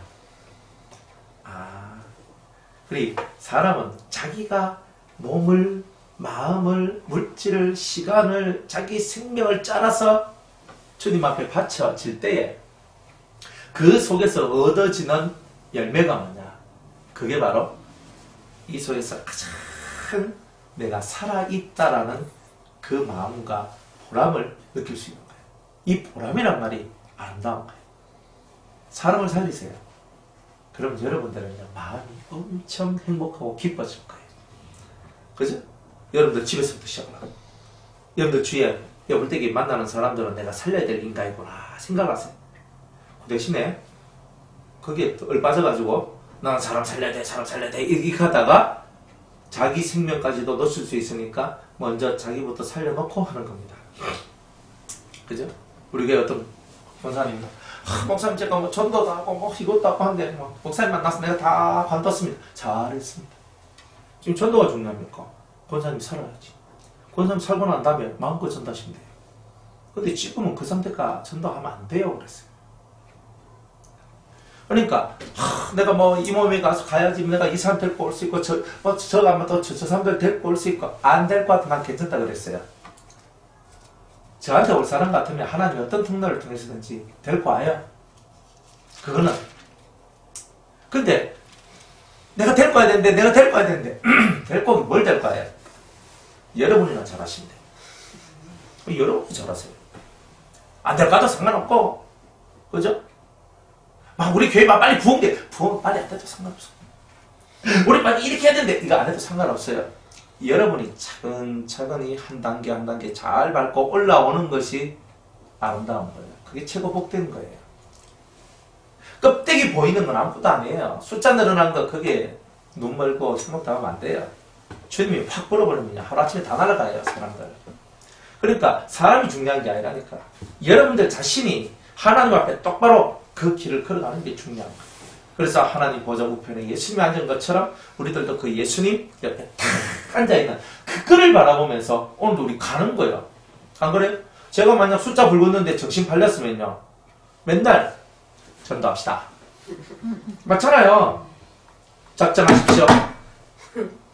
그리고 사람은 자기가 몸을 마음을 물질을 시간을 자기 생명을 짜라서 주님 앞에 바쳐질 때에 그 속에서 얻어지는 열매가 뭐냐? 그게 바로 이 속에서 가장 내가 살아있다라는 그 마음과 보람을 느낄 수 있는 거예요. 이 보람이란 말이 아름다운 거예요. 사람을 살리세요. 그럼 여러분들은 마음이 엄청 행복하고 기뻐질 거예요. 그죠? 여러분들 집에서부터 시작하고 여러분들 주위에 여불대기 만나는 사람들은 내가 살려야 될 인간이구나 생각하세요. 그 대신에 거기에 얼빠져가지고 나는 사람 살려야 돼 이렇게 하다가 자기 생명까지도 놓칠 수 있으니까 먼저 자기부터 살려놓고 하는 겁니다. 그죠? 우리 교회 어떤 권사님 목사님 제가 뭐 전도도 하고 뭐 이것도 하고 하는데 뭐 목사님 만나서 내가 다 관뒀습니다. 잘했습니다. 지금 전도가 중요합니까? 권사님 살아야지. 권사님 살고 난 다음에 마음껏 전도하시면 돼요. 근데 지금은 그 상태가 전도하면 안 돼요. 그랬어요. 그러니까 내가 뭐 이 몸에 가서 가야지 내가 이 사람 데리고 올 수 있고 저 가면 또 저 사람들 데리고 올 수 있고 안 될 것 같으면 난 괜찮다 그랬어요. 저한테 올 사람 같으면 하나님 어떤 통로를 통해서든지 데리고 와요. 그거는 근데 내가 데리고 와야 되는데 데리고 오기 뭘 데리고 와요? 여러분이나 잘하시면 돼요. 여러분이 잘하세요. 안 데리고 와도 상관없고 그죠? 막 우리 교회만 빨리 부흥돼. 부흥 빨리 안 돼도 상관없어. 우리 빨리 이렇게 해야 되는데 이거 안 해도 상관없어요. 여러분이 차근차근히 한 단계 한 단계 잘 밟고 올라오는 것이 아름다운 거예요. 그게 최고 복된 거예요. 껍데기 보이는 건 아무것도 아니에요. 숫자 늘어난 거 그게 눈 멀고 생각하면 안 돼요. 주님이 확 불어버리면 하루아침에 다 날아가요. 사람들. 그러니까 사람이 중요한 게 아니라니까. 여러분들 자신이 하나님 앞에 똑바로 그 길을 걸어가는 게 중요한 거예요. 그래서 하나님 보좌 우편에 예수님이 앉은 것처럼 우리들도 그 예수님 옆에 탁 앉아있는 그거를 바라보면서 오늘도 우리 가는 거예요. 안 그래요? 제가 만약 숫자 붉었는데 정신 팔렸으면요. 맨날 전도합시다. 맞잖아요. 작정하십시오.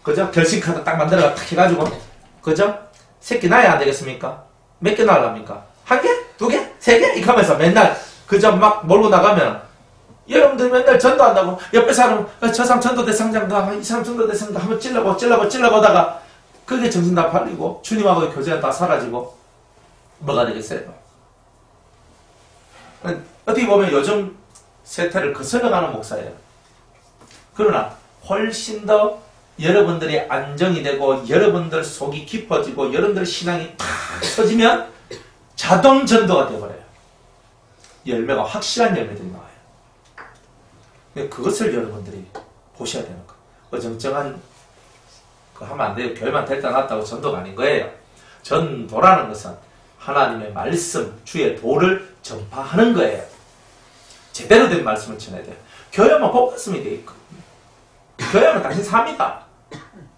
그죠? 결심카드 딱 만들어가 탁 해가지고 그죠? 새끼 낳아야 안 되겠습니까? 몇 개 낳으랍니까? 한 개? 두 개? 세 개? 이렇게 하면서 맨날 그저 막 몰고 나가면 여러분들 맨날 전도한다고 옆에 사람 저 사람 전도 대상자인가 이 사람 전도 대상자 한번 찔러보다가 그게 정신 다 팔리고 주님하고의 교제가 다 사라지고 뭐가 되겠어요? 어떻게 보면 요즘 세태를 거슬러가는 목사예요. 그러나 훨씬 더 여러분들이 안정이 되고 여러분들 속이 깊어지고 여러분들 신앙이 탁 서지면 자동 전도가 되어버려요. 열매가 확실한 열매들이 나와요. 그것을 여러분들이 보셔야 되는 거예요. 어정쩡한 그 하면 안 돼요. 교회만 됐다 놨다고 전도가 아닌 거예요. 전도라는 것은 하나님의 말씀, 주의 도를 전파하는 거예요. 제대로 된 말씀을 전해야 돼요. 교회만 복 받으면 돼. 교회만 당신 삽니다.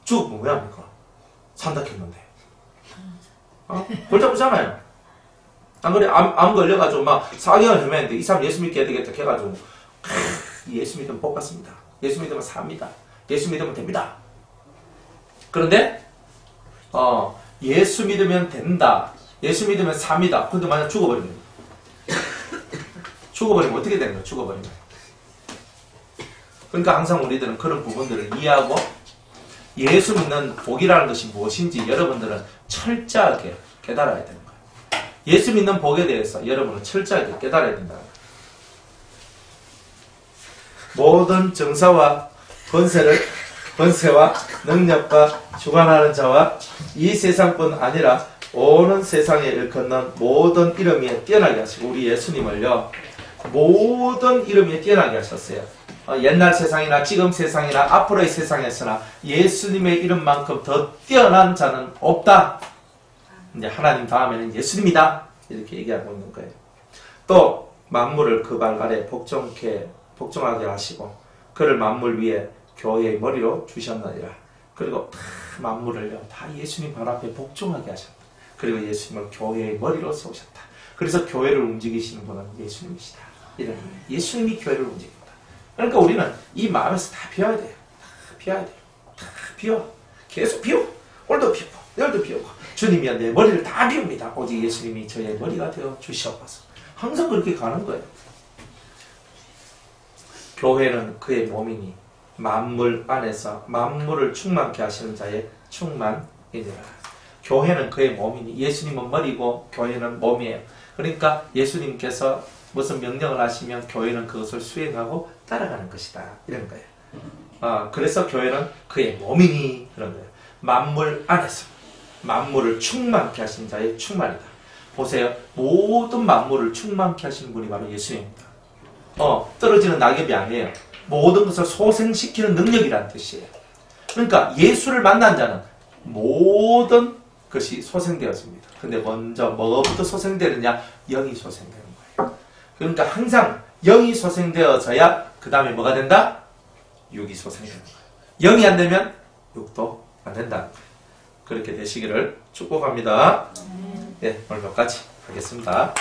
죽으면 왜 합니까? 산다 했는데. 골잡으잖아요. 안 그래? 암 걸려가지고 막 4개월 헤매는데 이 사람 예수 믿게 해야 되겠다 해가지고 예수 믿으면 복 받습니다. 예수 믿으면 삽니다. 예수 믿으면 됩니다. 그런데 예수 믿으면 된다. 예수 믿으면 삽니다. 근데 만약 죽어버리면 어떻게 되는 거예요? 죽어버리면. 그러니까 항상 우리들은 그런 부분들을 이해하고 예수 믿는 복이라는 것이 무엇인지 여러분들은 철저하게 깨달아야 되는 거예요. 예수 믿는 복에 대해서 여러분은 철저하게 깨달아야 된다는 거예요. 모든 정사와 번세와 능력과 주관하는 자와 이 세상뿐 아니라 오는 세상에 일컫는 모든 이름 위에 뛰어나게 하시고 우리 예수님을요 모든 이름 위에 뛰어나게 하셨어요. 옛날 세상이나 지금 세상이나 앞으로의 세상에서나 예수님의 이름만큼 더 뛰어난 자는 없다. 이제 하나님 다음에는 예수님이다. 이렇게 얘기하고 있는 거예요. 또 만물을 그 발 아래 복종하게 하시고 그를 만물 위에 교회의 머리로 주셨느니라. 그리고 만물을요 다 예수님 발 앞에 복종하게 하셨다. 그리고 예수님을 교회의 머리로 세우셨다. 그래서 교회를 움직이시는 분은 예수님이시다. 이런 예수님이 교회를 움직입니다. 그러니까 우리는 이 마음에서 다 비워야 돼요. 다 비워야 돼요. 다 비워. 계속 비워. 오늘도 비우고 내일도 비우고 주님이야 내 머리를 다 비웁니다. 오직 예수님이 저의 머리가 되어 주시옵소서. 항상 그렇게 가는 거예요. 교회는 그의 몸이니 만물 안에서 만물을 충만케 하시는 자의 충만이니라. 교회는 그의 몸이니 예수님은 머리고 교회는 몸이에요. 그러니까 예수님께서 무슨 명령을 하시면 교회는 그것을 수행하고 따라가는 것이다. 이런 거예요. 그래서 교회는 그의 몸이니 그런 거예요. 만물 안에서 만물을 충만케 하신 자의 충만이다. 보세요. 모든 만물을 충만케 하시는 분이 바로 예수님입니다. 떨어지는 낙엽이 아니에요. 모든 것을 소생시키는 능력이라는 뜻이에요. 그러니까 예수를 만난 자는 모든 것이 소생되어집니다. 근데 먼저 뭐부터 소생되느냐? 영이 소생되는 거예요. 그러니까 항상 영이 소생되어져야 그 다음에 뭐가 된다? 육이 소생되는 거예요. 영이 안 되면 육도 안 된다는 거예요. 그렇게 되시기를 축복합니다. 네, 오늘 몇 가지 하겠습니다.